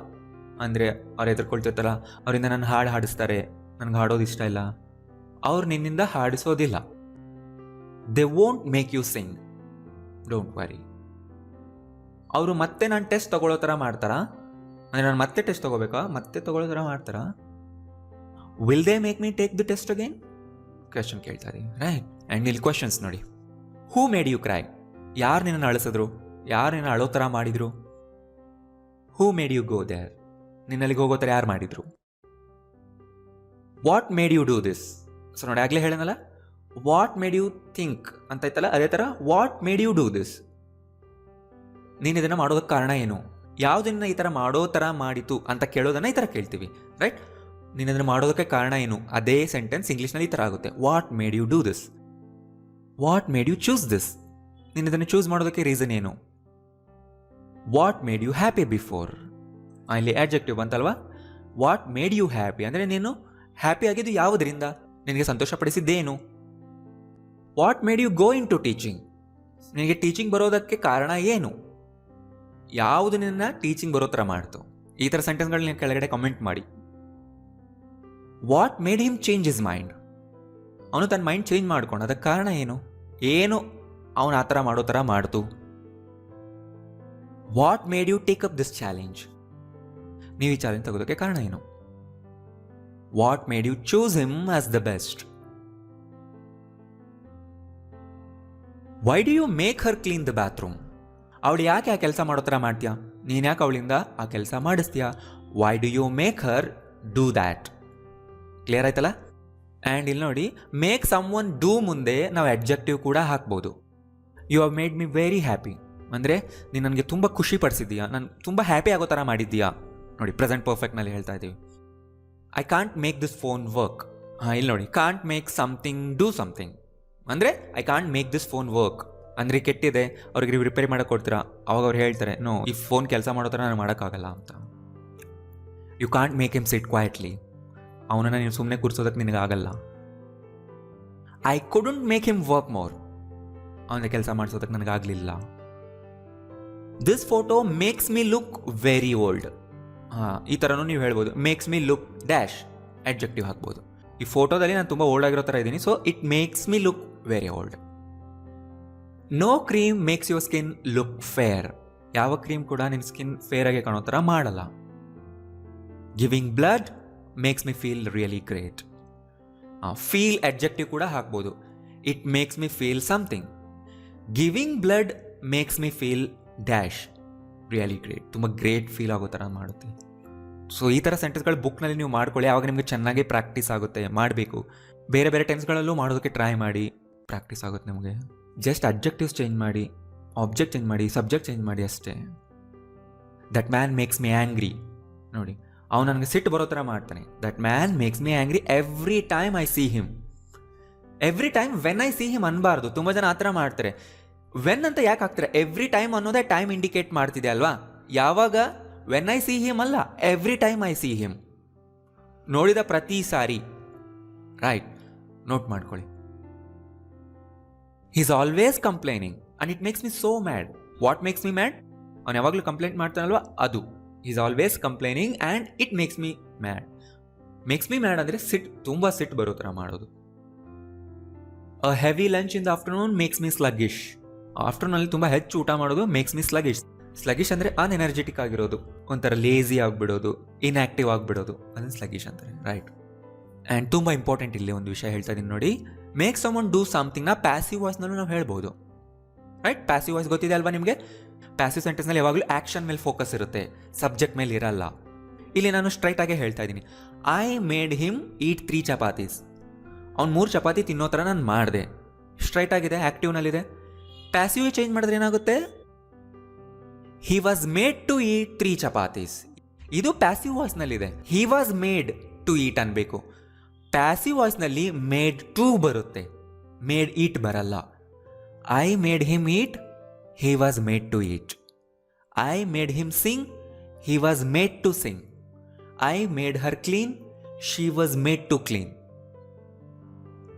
Speaker 1: ಅಂದರೆ ಅವ್ರು ಎದುರ್ಕೊಳ್ತಿರ್ತಾರ, ಅವರಿಂದ ನನ್ನ ಹಾಡು ಹಾಡಿಸ್ತಾರೆ, ನನಗೆ ಹಾಡೋದು ಇಷ್ಟ ಇಲ್ಲ. ಅವ್ರು ನಿನ್ನಿಂದ ಹಾಡಿಸೋದಿಲ್ಲ. They won't make you sing, don't worry. ಅವರು ಮತ್ತೆ ನಾನು ಟೆಸ್ಟ್ ತಗೊಳ್ಳೋ ಥರ ಮಾಡ್ತಾರಾ? ಅಂದರೆ ನಾನು ಮತ್ತೆ ಟೆಸ್ಟ್ ತಗೋಬೇಕಾ? ಮತ್ತೆ ತಗೊಳ್ಳೋ ಥರ ಮಾಡ್ತಾರಾ? Will they make me take the test again? Question ಕೇಳ್ತಾರೆ, ರೈಟ್? ಆ್ಯಂಡ್ ಇಲ್ಲಿ ಕ್ವೆಶನ್ಸ್ ನೋಡಿ. Who made you cry? ಯಾರು ನಿನ್ನನ್ನು ಅಳಿಸಿದ್ರು? ಯಾರು ನಿನ್ನ ಅಳೋ ಥರ ಮಾಡಿದ್ರು? Who made you go there? ನಿನ್ನಲ್ಲಿಗೆ ಹೋಗೋ ಥರ ಯಾರು ಮಾಡಿದ್ರು? What made you do this? So ನೋಡಿ, ಆಗಲೇ ಹೇಳೋಣಲ್ಲ, ವಾಟ್ ಮೇಡ್ ಯು ಥಿಂಕ್ ಅಂತ ಇತ್ತಲ್ಲ, ಅದೇ ಥರ what made you do this? ನೀನು ಇದನ್ನು ಮಾಡೋದಕ್ಕೆ ಕಾರಣ ಏನು? ಯಾವುದನ್ನ ಈ ಥರ ಮಾಡೋ ಥರ ಮಾಡಿತು ಅಂತ ಕೇಳೋದನ್ನ ಈ ಥರ ಕೇಳ್ತೀವಿ, ರೈಟ್? ನೀನು ಅದನ್ನು ಮಾಡೋದಕ್ಕೆ ಕಾರಣ ಏನು? ಅದೇ ಸೆಂಟೆನ್ಸ್ ಇಂಗ್ಲೀಷ್ನಲ್ಲಿ ಈ ಥರ ಆಗುತ್ತೆ. What made you do this? What made you choose this? ನೀನು ಇದನ್ನು ಚೂಸ್ ಮಾಡೋದಕ್ಕೆ ರೀಸನ್ ಏನು? What made you happy before? ಇಲ್ಲಿ ಆಡ್ಜೆಕ್ಟಿವ್ ಅಂತಲ್ವಾ? ವಾಟ್ ಮೇಡ್ ಯು ಹ್ಯಾಪಿ ಅಂದರೆ ನೀನು ಹ್ಯಾಪಿ ಆಗಿದ್ದು ಯಾವುದರಿಂದ? ನಿನಗೆ ಸಂತೋಷಪಡಿಸಿದ್ದೇನು? What made you go into teaching? ನಿನಗೆ ಟೀಚಿಂಗ್ ಬರೋದಕ್ಕೆ ಕಾರಣ ಏನು? ಯಾವುದು ನಿನ್ನ ಟೀಚಿಂಗ್ ಬರೋ ಥರ ಮಾಡ್ತು? ಈ ಥರ ಸೆಂಟೆನ್ಸ್ಗಳನ್ನ ನೀವು ಕೆಳಗಡೆ ಕಮೆಂಟ್ ಮಾಡಿ. What made him change his mind? ಅವನು ತನ್ನ ಮೈಂಡ್ ಚೇಂಜ್ ಮಾಡ್ಕೊಂಡು ಅದಕ್ಕೆ ಕಾರಣ ಏನು? ಏನು ಅವನು ಆ ಥರ ಮಾಡೋ ಥರ ಮಾಡ್ತು? What made you take up this challenge? ನೀವು ಈ ಚಾಲೆಂಜ್ ತಗೋದಕ್ಕೆ ಕಾರಣ ಏನು? What made you choose him as the best? Why do you make her clean the bathroom? ಅವಳು ಯಾಕೆ ಆ ಕೆಲಸ ಮಾಡೋ ಥರ ಮಾಡ್ತೀಯಾ? ನೀನು ಯಾಕೆ ಅವಳಿಂದ ಆ ಕೆಲಸ ಮಾಡಿಸ್ತೀಯಾ? Why do you make her do that? Clear ಆಯ್ತಲ್ಲ? ಆ್ಯಂಡ್ ಇಲ್ಲಿ ನೋಡಿ, ಮೇಕ್ ಸಮ್ ಒನ್ ಡೂ ಮುಂದೆ ನಾವು ಅಡ್ಜೆಕ್ಟಿವ್ ಕೂಡ ಹಾಕ್ಬೋದು. You have made me very happy ಅಂದರೆ ನೀನು ನನಗೆ ತುಂಬ ಖುಷಿ ಪಡಿಸಿದ್ದೀಯಾ, ನಾನು ತುಂಬ ಹ್ಯಾಪಿ ಆಗೋ ಥರ ಮಾಡಿದ್ದೀಯಾ. ನೋಡಿ, ಪ್ರೆಸೆಂಟ್ ಪರ್ಫೆಕ್ಟ್ನಲ್ಲಿ ಹೇಳ್ತಾ ಇದ್ದೀವಿ. I can't make this phone work. ಇಲ್ಲಿ ನೋಡಿ, can't make something do something ಅಂದರೆ I can't make this phone work ಅಂದರೆ ಕೆಟ್ಟಿದೆ, ಅವ್ರಿಗೆ ನೀವು ರಿಪೇರಿ ಮಾಡೋಕೆ ಕೊಡ್ತೀರಾ, ಅವಾಗ ಅವ್ರು ಹೇಳ್ತಾರೆ, ನೋ, ಈ ಫೋನ್ ಕೆಲಸ ಮಾಡೋ ಥರ ನಾನು ಮಾಡೋಕ್ಕಾಗಲ್ಲ ಅಂತ. You can't make him sit quietly, ಅವನನ್ನು ನೀವು ಸುಮ್ಮನೆ ಕೂರಿಸೋದಕ್ಕೆ ನಿನಗಾಗಲ್ಲ. I couldn't make him work more, ಅವನ ಕೆಲಸ ಮಾಡಿಸೋದಕ್ಕೆ ನನಗಾಗಲಿಲ್ಲ. This photo makes me look very old. ಈ ಥರನೂ ನೀವು ಹೇಳ್ಬೋದು. Makes me look dash adjective ಹಾಕ್ಬೋದು. ಈ ಫೋಟೋದಲ್ಲಿ ನಾನು ತುಂಬ ಓಲ್ಡ್ ಆಗಿರೋ ಥರ ಇದ್ದೀನಿ, so it makes me look very old. No cream makes your skin look fair. ಯಾವ ಕ್ರೀಮ್ ಕೂಡ ನಿನ್ನ ಸ್ಕಿನ್ ಫೇರ್ ಆಗಿ ಕಾಣೋ ಥರ ಮಾಡಲ್ಲ. Giving blood makes me feel really great. Feel adjective ಕೂಡ ಹಾಕ್ಬೋದು. It makes me feel something. Giving blood makes me feel dash really great. ತುಂಬ ಗ್ರೇಟ್ ಫೀಲ್ ಆಗೋ ಥರ ಮಾಡುತ್ತೆ. ಸೊ ಈ ಥರ ಸೆಂಟೆನ್ಸ್ಗಳು ಬುಕ್ನಲ್ಲಿ ನೀವು ಮಾಡ್ಕೊಳ್ಳಿ, ಆವಾಗ ನಿಮಗೆ ಚೆನ್ನಾಗಿ ಪ್ರಾಕ್ಟೀಸ್ ಆಗುತ್ತೆ. ಮಾಡಬೇಕು. ಬೇರೆ ಬೇರೆ ಟೆನ್ಸ್ಗಳಲ್ಲೂ ಮಾಡೋದಕ್ಕೆ ಟ್ರೈ ಮಾಡಿ, ಪ್ರಾಕ್ಟೀಸ್ ಆಗುತ್ತೆ ನಿಮಗೆ. ಜಸ್ಟ್ ಅಬ್ಜೆಕ್ಟಿವ್ಸ್ ಚೇಂಜ್ ಮಾಡಿ, ಆಬ್ಜೆಕ್ಟ್ ಚೇಂಜ್ ಮಾಡಿ, ಸಬ್ಜೆಕ್ಟ್ ಚೇಂಜ್ ಮಾಡಿ ಅಷ್ಟೇ. That man makes me angry. ನೋಡಿ, ಅವನು ನನಗೆ ಸಿಟ್ಟು ಬರೋ ಥರ ಮಾಡ್ತಾನೆ. That man makes me angry every time I see him. Every time when I see him ಅನ್ಬಾರ್ದು. ತುಂಬ ಜನ ಆ ಥರ ಮಾಡ್ತಾರೆ. ವೆನ್ ಅಂತ ಯಾಕೆ ಹಾಕ್ತಾರೆ? ಎವ್ರಿ ಟೈಮ್ ಅನ್ನೋದೇ ಟೈಮ್ ಇಂಡಿಕೇಟ್ ಮಾಡ್ತಿದೆ ಅಲ್ವಾ? ಯಾವಾಗ? ವೆನ್ ಐ ಸಿ ಹಿಮ್ ಅಲ್ಲ, every time I see him. ನೋಡಿದ ಪ್ರತಿ ಸಾರಿ. ರೈಟ್, ನೋಟ್ ಮಾಡ್ಕೊಳ್ಳಿ. Is always complaining and it makes me so mad. What makes me mad? ಅವನು ಯಾವಾಗಲೂ ಕಂಪ್ಲೇಂಟ್ ಮಾಡ್ತಾನಲ್ವಾ, ಅದು. Is always complaining and it makes me mad. Makes me mad ಅಂದರೆ ಸಿಟ್ಟು, ತುಂಬ ಸಿಟ್ಟು ಬರೋ ಥರ ಮಾಡೋದು. A heavy lunch in the afternoon makes me sluggish. ಆಫ್ಟರ್ನೂನಲ್ಲಿ ತುಂಬ ಹೆಚ್ಚು ಊಟ ಮಾಡೋದು ಮೇಕ್ಸ್ ಮಿ ಸ್ಲಗಿಶ್. ಸ್ಲಗಿಶ್ ಅಂದರೆ ಅನ್ಎನರ್ಜೆಟಿಕ್ ಆಗಿರೋದು, ಒಂಥರ ಲೇಸಿ ಆಗಿಬಿಡೋದು, ಇನ್ಆಕ್ಟಿವ್ ಆಗಿಬಿಡೋದು, ಅದನ್ನು ಸ್ಲಗಿಶ್ ಅಂತಾರೆ. ರೈಟ್. ಆ್ಯಂಡ್ ತುಂಬ ಇಂಪಾರ್ಟೆಂಟ್ ಇಲ್ಲಿ ಒಂದು ವಿಷಯ ಹೇಳ್ತಾ ಇದ್ದೀನಿ ನೋಡಿ. ಮೇಕ್ ಸಮ್ ಒನ್ ಡೂ ಸಮಥಿಂಗ್ನ ಪ್ಯಾಸಿವ್ ವಾಯ್ಸ್ನಲ್ಲೂ ನಾವು ಹೇಳ್ಬೋದು. ರೈಟ್. ಪ್ಯಾಸಿವ್ ವಾಯ್ಸ್ ಗೊತ್ತಿದೆ ಅಲ್ವಾ ನಿಮಗೆ? ಪ್ಯಾಸಿವ್ ಸೆಂಟೆನ್ಸ್ನಲ್ಲಿ ಯಾವಾಗಲೂ ಆ್ಯಕ್ಷನ್ ಮೇಲೆ ಫೋಕಸ್ ಇರುತ್ತೆ, ಸಬ್ಜೆಕ್ಟ್ ಮೇಲೆ ಇರಲ್ಲ. ಇಲ್ಲಿ ನಾನು ಸ್ಟ್ರೈಟ್ ಆಗಿ ಹೇಳ್ತಾ ಇದ್ದೀನಿ, ಐ ಮೇಡ್ ಹಿಮ್ ಈಟ್ 3 ಚಪಾತೀಸ್. ಅವ್ನು 3 ಚಪಾತಿ ತಿನ್ನೋ ಥರ ನಾನು ಮಾಡಿದೆ. ಸ್ಟ್ರೈಟ್ ಆಗಿದೆ, ಆ್ಯಕ್ಟಿವ್ನಲ್ಲಿದೆ. ಪ್ಯಾಸಿವ್ ಚೇಂಜ್ ಮಾಡಿದ್ರೆ ಏನಾಗುತ್ತೆ? He was made to eat 3 chapatis. ಇದು ಪ್ಯಾಸಿವ್ ವಾಯ್ಸ್ನಲ್ಲಿದೆ. He was made to eat ಅನ್ಬೇಕು. ಪ್ಯಾಸಿವ್ ವಾಯ್ಸ್ನಲ್ಲಿ ಮೇಡ್ ಟು ಬರುತ್ತೆ, ಮೇಡ್ ಈಟ್ ಬರಲ್ಲ. I made him eat, he was made to eat. I made him sing, he was made to sing. I made her clean, she was made to clean.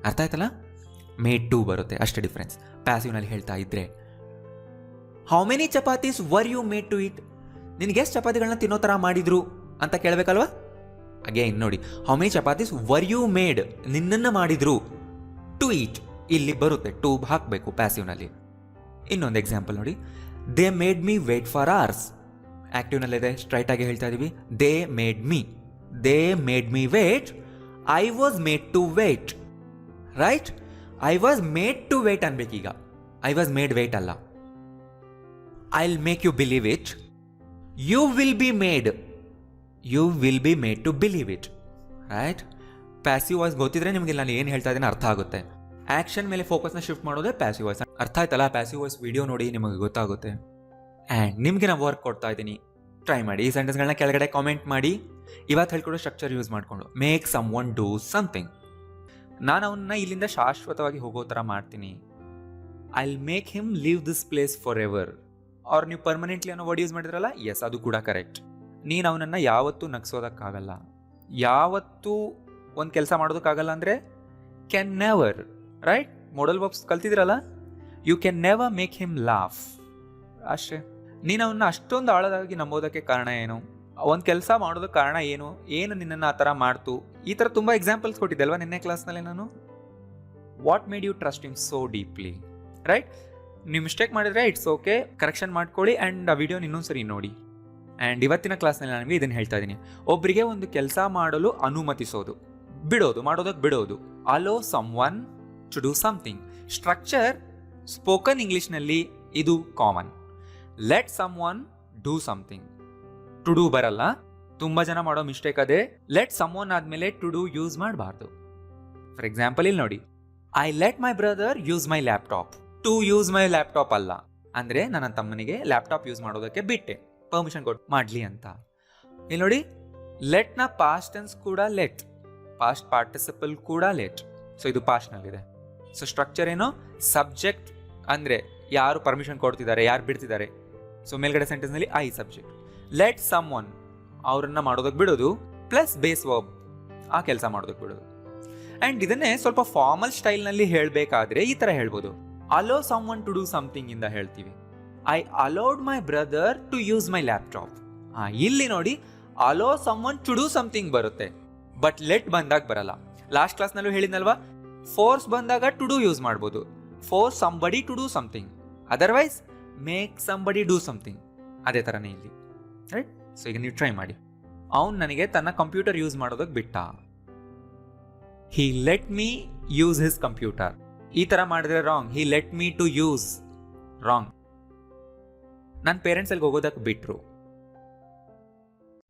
Speaker 1: ಅರ್ಥ ಆಯ್ತಲ್ಲ? Made to ಬರುತ್ತೆ, ಅಷ್ಟೇ difference ಪ್ಯಾಸಿವ್ನಲ್ಲಿ ಹೇಳ್ತಾ ಇದ್ರೆ. How many chapatis were you made to eat? ನಿನಗೆ ಎಷ್ಟು ಚಪಾತಿಗಳನ್ನ ತಿನ್ನೋ ಥರ ಮಾಡಿದ್ರು ಅಂತ ಕೇಳಬೇಕಲ್ವಾ? ಅಗೇನ್ ನೋಡಿ, how many chapatis were you made, ನಿನ್ನನ್ನು ಮಾಡಿದ್ರು. ಟು ಈಟ್ ಇಲ್ಲಿ ಬರುತ್ತೆ, ಟು ಹಾಕಬೇಕು ಪ್ಯಾಸಿವ್ನಲ್ಲಿ. ಇನ್ನೊಂದು ಎಕ್ಸಾಂಪಲ್ ನೋಡಿ, they made me wait for hours. ಆಕ್ಟಿವ್ನಲ್ಲಿದೆ, ಸ್ಟ್ರೈಟ್ ಆಗಿ ಹೇಳ್ತಾ ಇದೀವಿ. They made me wait, I was made to wait. Right? I was made to wait ಅನ್ಬೇಕೀಗ, ಐ ವಾಸ್ ಮೇಡ್ ವೇಟ್ ಅಲ್ಲ. I will make you believe it, you will be made to believe it. Right? Passive voice ಗೊತ್ತಿದ್ರೆ ನಿಮಗೆ ನಾನು ಏನು ಹೇಳ್ತಾ ಇದ್ದೀನಿ ಅರ್ಥ ಆಗುತ್ತೆ. ಆಕ್ಷನ್ ಮೇಲೆ ಫೋಕಸ್ನ ಶಿಫ್ಟ್ ಮಾಡೋದೇ ಪ್ಯಾಸಿವ್ ವಾಯ್ಸ್. ಅರ್ಥ ಆಯ್ತಲ್ಲ? ಪ್ಯಾಸಿವ್ ವಾಯ್ಸ್ ವಿಡಿಯೋ ನೋಡಿ ನಿಮಗೆ ಗೊತ್ತಾಗುತ್ತೆ. ಆ್ಯಂಡ್ ನಿಮಗೆ ನಾನು ವರ್ಕ್ ಕೊಡ್ತಾ ಇದ್ದೀನಿ, ಟ್ರೈ ಮಾಡಿ. ಈ ಸೆಂಟೆನ್ಸ್ಗಳನ್ನ ಕೆಳಗಡೆ ಕಾಮೆಂಟ್ ಮಾಡಿ. ಇವತ್ತು ಹೇಳ್ಕೊಡೋ ಸ್ಟ್ರಕ್ಚರ್ ಯೂಸ್ ಮಾಡಿಕೊಂಡು make someone do something. ನಾನು ಅವನ್ನ ಇಲ್ಲಿಂದ ಶಾಶ್ವತವಾಗಿ ಹೋಗೋ ಥರ ಮಾಡ್ತೀನಿ. I will make him leave this place forever. ಅವ್ರು ನೀವು ಪರ್ಮನೆಂಟ್ಲಿ ಅನ್ನೋ ವರ್ಡ್ ಯೂಸ್ ಮಾಡಿದ್ರಲ್ಲ, ಎಸ್, ಅದು ಕೂಡ ಕರೆಕ್ಟ್. ನೀನು ಅವನನ್ನು ಯಾವತ್ತೂ ನಗ್ಸೋದಕ್ಕಾಗಲ್ಲ, ಯಾವತ್ತೂ ಒಂದು ಕೆಲಸ ಮಾಡೋದಕ್ಕಾಗಲ್ಲ ಅಂದರೆ can never. Right? Modal verbs ಕಲ್ತಿದ್ರಲ್ಲ, you can never make him laugh. ಅಷ್ಟೇ. ನೀನು ಅವನ್ನ ಅಷ್ಟೊಂದು ಆಳದಾಗಿ ನಂಬೋದಕ್ಕೆ ಕಾರಣ ಏನು? ಒಂದು ಕೆಲಸ ಮಾಡೋದಕ್ಕೆ ಕಾರಣ ಏನು ನಿನ್ನನ್ನು ಆ ಥರ ಮಾಡ್ತು? ಈ ಥರ ತುಂಬ ಎಕ್ಸಾಂಪಲ್ಸ್ ಕೊಟ್ಟಿದ್ದೆ ಅಲ್ವಾ ನಿನ್ನೆ ಕ್ಲಾಸ್ನಲ್ಲಿ ನಾನು. What made you trust him so deeply? Right? ನೀವು ಮಿಸ್ಟೇಕ್ ಮಾಡಿದ್ರೆ ಇಟ್ಸ್ ಓಕೆ, ಕರೆಕ್ಷನ್ ಮಾಡ್ಕೊಳ್ಳಿ. ಆ್ಯಂಡ್ ಆ ವಿಡಿಯೋನ ಇನ್ನೊಂದ್ಸರಿ ನೋಡಿ. ಆ್ಯಂಡ್ ಇವತ್ತಿನ ಕ್ಲಾಸ್ನಲ್ಲಿ ನಾನು ಇದನ್ನು ಹೇಳ್ತಾ ಇದ್ದೀನಿ, ಒಬ್ಬರಿಗೆ ಒಂದು ಕೆಲಸ ಮಾಡಲು ಅನುಮತಿಸೋದು, ಮಾಡೋದಕ್ಕೆ ಬಿಡೋದು. Allow someone to do something. Structure spoken ಇಂಗ್ಲೀಷ್ನಲ್ಲಿ ಇದು common. Let someone do something. To do ಬರಲ್ಲ, ತುಂಬ ಜನ ಮಾಡೋ ಮಿಸ್ಟೇಕ್ ಅದೇ. ಲೆಟ್ ಸಮ್ ಒನ್ ಆದಮೇಲೆ ಟು ಡೂ ಯೂಸ್ ಮಾಡಬಾರ್ದು. ಫಾರ್ ಎಕ್ಸಾಂಪಲ್ ಇಲ್ಲಿ ನೋಡಿ, I let my brother use my laptop. To use my laptop ಅಲ್ಲ, ಅಂದರೆ ನನ್ನ ತಮ್ಮನಿಗೆ ಲ್ಯಾಪ್ಟಾಪ್ ಯೂಸ್ ಮಾಡೋದಕ್ಕೆ ಬಿಟ್ಟೆ, ಪರ್ಮಿಷನ್ ಕೊಟ್ಟು ಮಾಡಲಿ ಅಂತ. ಇಲ್ಲಿ ನೋಡಿ, ಲೆಟ್ನ ಪಾಸ್ಟ್ ಟೆನ್ಸ್ ಕೂಡ ಲೆಟ್, ಪಾಸ್ಟ್ ಪಾರ್ಟಿಸಿಪಲ್ ಕೂಡ ಲೆಟ್. ಸೊ ಇದು ಪಾಸ್ಟ್ನಲ್ಲಿದೆ. ಸೊ ಸ್ಟ್ರಕ್ಚರ್ ಏನು? ಸಬ್ಜೆಕ್ಟ್ ಅಂದರೆ ಯಾರು ಪರ್ಮಿಷನ್ ಕೊಡ್ತಿದ್ದಾರೆ, ಯಾರು ಬಿಡ್ತಿದ್ದಾರೆ. ಸೊ ಮೇಲ್ಗಡೆ ಸೆಂಟೆನ್ಸ್ನಲ್ಲಿ I subject. Let someone, ಅವ್ರನ್ನ ಮಾಡೋದಕ್ಕೆ ಬಿಡೋದು, ಪ್ಲಸ್ ಬೇಸ್ ವರ್ಬ್, ಆ ಕೆಲಸ ಮಾಡೋದಕ್ಕೆ ಬಿಡೋದು. ಆ್ಯಂಡ್ ಇದನ್ನೇ ಸ್ವಲ್ಪ ಫಾರ್ಮಲ್ ಸ್ಟೈಲ್ನಲ್ಲಿ ಹೇಳಬೇಕಾದ್ರೆ ಈ ಥರ ಹೇಳ್ಬೋದು. Allow someone to do something ಇಂದ ಹೇಳ್ತೀವಿ. I allowed my brother to use my laptop. ಇಲ್ಲಿ ನೋಡಿ, allow someone to do something ಬರುತ್ತೆ, ಬಟ್ ಲೆಟ್ ಬಂದಾಗ ಬರಲ್ಲ. ಲಾಸ್ಟ್ ಕ್ಲಾಸ್ನಲ್ಲೂ ಹೇಳಿದ್ನಲ್ವಾ, ಫೋರ್ಸ್ ಬಂದಾಗ ಟು ಡೂ ಯೂಸ್ ಮಾಡ್ಬೋದು. Force somebody to do something, otherwise make somebody do something. ಅದೇ ಥರನೇ ಇಲ್ಲಿ. ರೈಟ್? ಸೊ ಈಗ ನೀವು ಟ್ರೈ ಮಾಡಿ. ಅವನು ನನಗೆ ತನ್ನ ಕಂಪ್ಯೂಟರ್ ಯೂಸ್ ಮಾಡೋದಕ್ಕೆ ಬಿಟ್ಟ. He let me use his computer. ಈ ಥರ ಮಾಡಿದ್ರೆ wrong. He let me to use, wrong. ನನ್ನ ಪೇರೆಂಟ್ಸ್ ಅಲ್ಲಿ ಹೋಗೋದಕ್ಕೆ ಬಿಟ್ರು.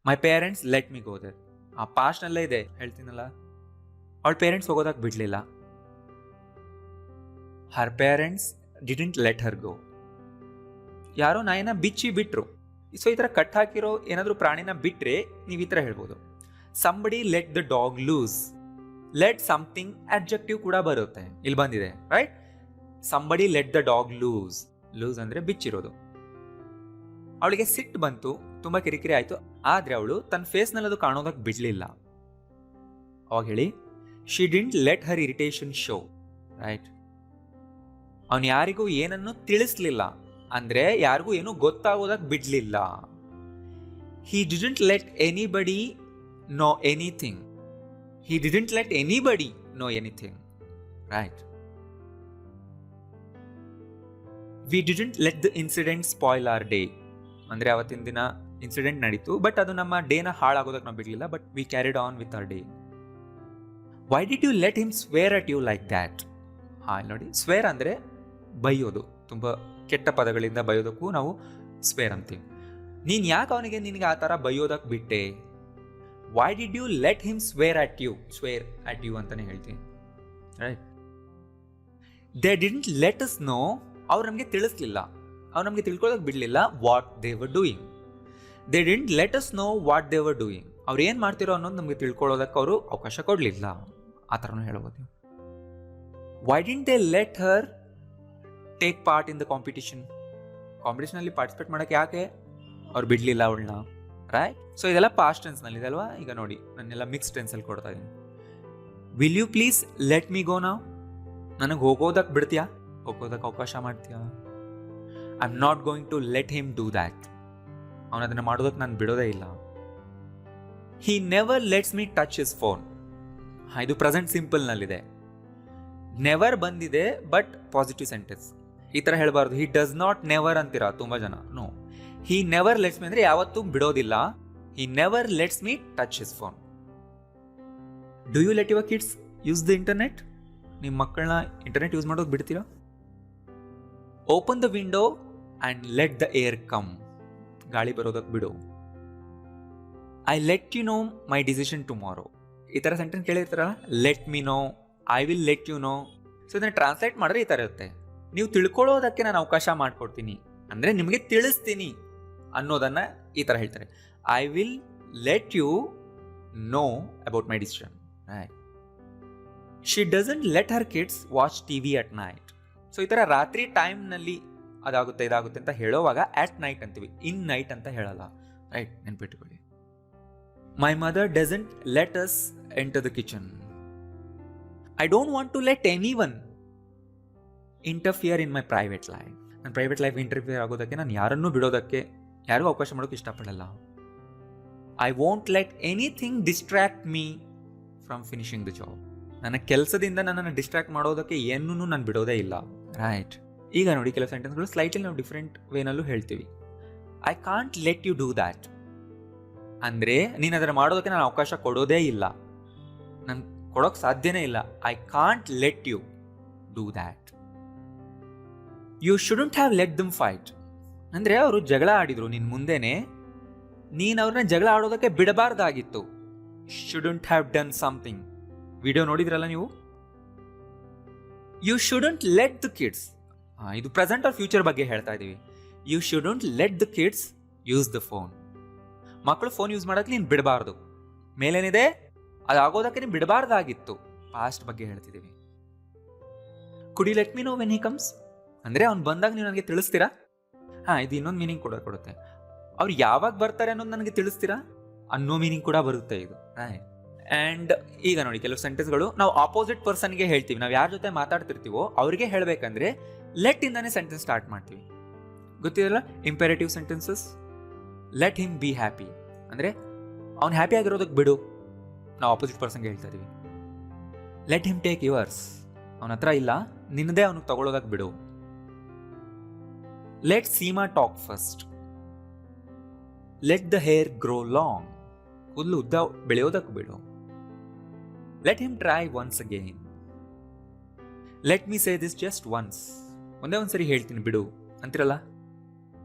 Speaker 1: My parents let me go there. ಆ ಪಾಸ್ಟ್ನಲ್ಲೇ ಇದೆ, ಹೇಳ್ತೀನಲ್ಲ. ಅವಳ ಪೇರೆಂಟ್ಸ್ ಹೋಗೋದಕ್ಕೆ ಬಿಡ್ಲಿಲ್ಲ. Her parents didn't let her go. ಯಾರೋ ನಾಯಿನ ಬಿಚ್ಚಿ ಬಿಟ್ರು. ಸೊ ಈ ಥರ ಕಟ್ ಹಾಕಿರೋ ಏನಾದರೂ ಪ್ರಾಣಿನ ಬಿಟ್ಟರೆ ನೀವು ಈ ಥರ ಹೇಳ್ಬೋದು. Somebody let the dog loose. Let something adjective ಕೂಡ ಬರುತ್ತೆ, ಇಲ್ಲಿ ಬಂದಿದೆ. Right? Somebody let the dog loose. Loose ಅಂದರೆ ಬಿಚ್ಚಿರೋದು. ಅವಳಿಗೆ ಸಿಟ್ಟು ಬಂತು, ತುಂಬ ಕಿರಿಕಿರಿ ಆಯಿತು, ಆದರೆ ಅವಳು ತನ್ನ ಫೇಸ್ನಲ್ಲಿ ಅದು ಕಾಣೋದಕ್ಕೆ ಬಿಡಲಿಲ್ಲ. ಅವಾಗ ಹೇಳಿ, she didn't let Har irritation show. Right? ಅವನು ಯಾರಿಗೂ ಏನನ್ನು ತಿಳಿಸ್ಲಿಲ್ಲ, ಅಂದರೆ ಯಾರಿಗೂ ಏನೂ ಗೊತ್ತಾಗೋದಕ್ಕೆ ಬಿಡಲಿಲ್ಲ. He didn't let anybody know anything. He didn't let anybody know anything. Right? We didn't let the incident spoil our day. ಅಂದರೆ ಅವತ್ತಿನ ದಿನ ಇನ್ಸಿಡೆಂಟ್ ನಡೀತು, ಬಟ್ ಅದು ನಮ್ಮ ಡೇನ ಹಾಳಾಗೋದಕ್ಕೆ ನಾವು ಬಿಡಲಿಲ್ಲ, but we carried on with our day. Why did you let him swear at you like that? ನೋಡಿ, ಸ್ವೇರ್ ಅಂದರೆ ಬೈಯೋದು, ತುಂಬ ಕೆಟ್ಟ ಪದಗಳಿಂದ ಬೈಯೋದಕ್ಕೂ ನಾವು ಸ್ವೇರ್ ಅಂತೀವಿ. ನೀನು ಯಾಕೆ ಅವನಿಗೆ ನಿನಗೆ ಆ ಥರ ಬೈಯೋದಕ್ಕೆ ಬಿಟ್ಟೆ? Why did you let him swear at you ಅಂತಾನೆ ಹೇಳ್ತೀನಿ. Right, they didn't let us know, ಅವ್ರು ನಮಗೆ ತಿಳಿಸ್ಲಿಲ್ಲ, ಅವ್ರು ನಮಗೆ ತಿಳ್ಕೊಳ್ಳೋಕೆ ಬಿಡಲಿಲ್ಲ what they were doing. They didn't let us know what they were doing, ಅವ್ರು ಏನು ಮಾಡ್ತಿರೋ ಅನ್ನೋದು ನಮಗೆ ತಿಳ್ಕೊಳ್ಳೋದಕ್ಕೆ ಅವರು ಅವಕಾಶ ಕೊಡಲಿಲ್ಲ, ಆ ಥರನೂ ಹೇಳ್ಬೋದು. Why didn't they let her take part in the ಕಾಂಪಿಟೇಷನಲ್ಲಿ ಪಾರ್ಟಿಸಿಪೇಟ್ ಮಾಡೋಕ್ಕೆ ಯಾಕೆ ಅವ್ರು ಬಿಡಲಿಲ್ಲ ಅವಳನ್ನ? ರೈಟ್, ಸೊ ಇದೆಲ್ಲ ಪಾಸ್ಟ್ ಟೆನ್ಸ್ನಲ್ಲಿ ಇದೆ ಅಲ್ವಾ. ಈಗ ನೋಡಿ, ನಾನೆಲ್ಲ ಮಿಕ್ಸ್ ಟೆನ್ಸಲ್ಲಿ ಕೊಡ್ತಾ ಇದ್ದೀನಿ. Will you please let me go now, ನನಗೆ ಹೋಗೋದಕ್ಕೆ ಬಿಡ್ತೀಯಾ, ಹೋಗೋದಕ್ಕೆ ಅವಕಾಶ ಮಾಡ್ತೀಯಾ? I am not going to let him do that, ಅವನು ಅದನ್ನು ಮಾಡೋದಕ್ಕೆ ನಾನು ಬಿಡೋದೇ ಇಲ್ಲ. He never lets me touch his phone, ಇದು ಪ್ರೆಸೆಂಟ್ ಸಿಂಪಲ್ನಲ್ಲಿದೆ. ನೆವರ್ ಬಂದಿದೆ ಬಟ್ ಪಾಸಿಟಿವ್ ಸೆಂಟೆನ್ಸ್, ಈ ಥರ ಹೇಳಬಾರ್ದು. ಹಿ ಡಸ್ ನಾಟ್ ನೆವರ್ ಅಂತೀರಾ ತುಂಬ ಜನ. No, he never lets me ಅಂದರೆ ಯಾವತ್ತೂ ಬಿಡೋದಿಲ್ಲ. He never lets me touch his phone. Do you let your kids use the internet, ನಿಮ್ಮ ಮಕ್ಕಳನ್ನ ಇಂಟರ್ನೆಟ್ ಯೂಸ್ ಮಾಡೋದು ಬಿಡ್ತೀರಾ? Open the window and let the air come, ಗಾಳಿ ಬರೋದಕ್ಕೆ ಬಿಡು. I let you know my decision tomorrow, ಈ ಥರ sentence ಕೇಳಿರ್ತಾರ. Let me know, I will let you know. So ಇದನ್ನು ಟ್ರಾನ್ಸ್ಲೇಟ್ ಮಾಡಿದ್ರೆ ಈ ಥರ ಇರುತ್ತೆ. ನೀವು ತಿಳ್ಕೊಳ್ಳೋದಕ್ಕೆ ನಾನು ಅವಕಾಶ ಮಾಡಿಕೊಡ್ತೀನಿ, ಅಂದರೆ ನಿಮಗೆ ತಿಳಿಸ್ತೀನಿ ಅನ್ನೋದನ್ನು ಈ ಥರ ಹೇಳ್ತಾರೆ. I will let you know about my decision. Right, she doesn't let her kids watch TV at night. So ಈ ಥರ ರಾತ್ರಿ ಟೈಮ್ನಲ್ಲಿ ಅದಾಗುತ್ತೆ ಇದಾಗುತ್ತೆ ಅಂತ ಹೇಳೋವಾಗ ಅಟ್ ನೈಟ್ ಅಂತೀವಿ, ಇನ್ ನೈಟ್ ಅಂತ ಹೇಳಲ್ಲ. ರೈಟ್, ನೆನ್ಪಿಟ್ಕೊಳ್ಳಿ. My mother doesn't let us enter the kitchen. I don't want to let anyone interfere in my private life. ನನ್ನ ಪ್ರೈವೇಟ್ ಲೈಫ್ ಇಂಟರ್ಫಿಯರ್ ಆಗೋದಕ್ಕೆ ನಾನು ಯಾರನ್ನೂ ಬಿಡೋದಕ್ಕೆ, ಯಾರಿಗೂ ಅವಕಾಶ ಮಾಡೋಕ್ಕೆ ಇಷ್ಟಪಡಲ್ಲ. I won't let anything distract me from finishing the job. ನನ್ನ ಕೆಲಸದಿಂದ ನನ್ನನ್ನು ಡಿಸ್ಟ್ರಾಕ್ಟ್ ಮಾಡೋದಕ್ಕೆ ಏನೂ ನಾನು ಬಿಡೋದೇ ಇಲ್ಲ. ರೈಟ್, ಈಗ ನೋಡಿ ಕೆಲವು ಸೆಂಟೆನ್ಸ್ಗಳು ಸ್ಲೈಟ್ಲಿ ನಾವು ಡಿಫ್ರೆಂಟ್ ವೇನಲ್ಲೂ ಹೇಳ್ತೀವಿ. I can't let you do that ಅಂದರೆ ನೀನು ಅದನ್ನು ಮಾಡೋದಕ್ಕೆ ನಾನು ಅವಕಾಶ ಕೊಡೋದೇ ಇಲ್ಲ, ನಾನು ಕೊಡೋಕ್ಕೆ ಸಾಧ್ಯನೇ ಇಲ್ಲ. I can't let you do that. You shouldn't have let them fight ಅಂದರೆ ಅವರು ಜಗಳ ಆಡಿದ್ರು ನಿನ್ನ ಮುಂದೆನೆ, ನೀನು ಅವ್ರನ್ನ ಜಗಳ ಆಡೋದಕ್ಕೆ ಬಿಡಬಾರ್ದಾಗಿತ್ತು. Shouldn't have done something. Video ನೋಡಿದ್ರಲ್ಲ ನೀವು. You shouldn't let the kids, ಇದು ಪ್ರೆಸೆಂಟ್ ಆರ್ ಫ್ಯೂಚರ್ ಬಗ್ಗೆ ಹೇಳ್ತಾ ಇದ್ದೀವಿ. You shouldn't let the kids use the phone. ಮಕ್ಕಳು ಫೋನ್ ಯೂಸ್ ಮಾಡೋಕ್ಕೆ ನೀನು ಬಿಡಬಾರ್ದು. ಮೇಲೇನಿದೆ ಅದಾಗೋದಕ್ಕೆ ನೀನು ಬಿಡಬಾರ್ದಾಗಿತ್ತು. ಪಾಸ್ಟ್ ಬಗ್ಗೆ ಹೇಳ್ತಿದ್ದೀವಿ. Could you let me know when he comes ಅಂದರೆ ಅವ್ನು ಬಂದಾಗ ನೀವು ನನಗೆ ತಿಳಿಸ್ತೀರಾ? ಇದು ಇನ್ನೊಂದು ಮೀನಿಂಗ್ ಕೂಡ ಕೊಡುತ್ತೆ. ಅವ್ರು ಯಾವಾಗ ಬರ್ತಾರೆ ಅನ್ನೋದು ನನಗೆ ತಿಳಿಸ್ತೀರಾ ಅನ್ನೋ ಮೀನಿಂಗ್ ಕೂಡ ಬರುತ್ತೆ ಇದು. ಆ್ಯಂಡ್ ಈಗ ನೋಡಿ ಕೆಲವು ಸೆಂಟೆನ್ಸ್ಗಳು ನಾವು ಆಪೋಸಿಟ್ ಪರ್ಸನ್ಗೆ ಹೇಳ್ತೀವಿ. ನಾವು ಯಾರ ಜೊತೆ ಮಾತಾಡ್ತಿರ್ತೀವೋ ಅವ್ರಿಗೆ ಹೇಳಬೇಕಂದ್ರೆ ಲೆಟ್ ಇಂದಾನೆ ಸೆಂಟೆನ್ಸ್ ಸ್ಟಾರ್ಟ್ ಮಾಡ್ತೀವಿ. ಗೊತ್ತಿರಲ್ಲ, imperative sentences. Let him be happy ಅಂದರೆ ಅವ್ನು ಹ್ಯಾಪಿ ಆಗಿರೋದಕ್ಕೆ ಬಿಡು, ನಾವು ಆಪೋಸಿಟ್ ಪರ್ಸನ್ಗೆ ಹೇಳ್ತಾ ಇದೀವಿ. ಲೆಟ್ ಹಿಮ್ ಟೇಕ್ ಯುವರ್ಸ್, ಅವನ ಹತ್ರ ಇಲ್ಲ, ನಿನ್ನದೇ ಅವನಿಗೆ ತಗೊಳ್ಳೋದಕ್ಕೆ ಬಿಡು. Let Seema talk first. Let the hair grow long, ಕೂದಲು ಉದ್ದ ಬೆಳೆಯೋದಕ್ಕೆ ಬಿಡು. Let him try once again. Let me say this just once, ಒಂದೇ ಒಂದ್ಸರಿ ಹೇಳ್ತೀನಿ ಬಿಡು ಅಂತಿರಲ್ಲ.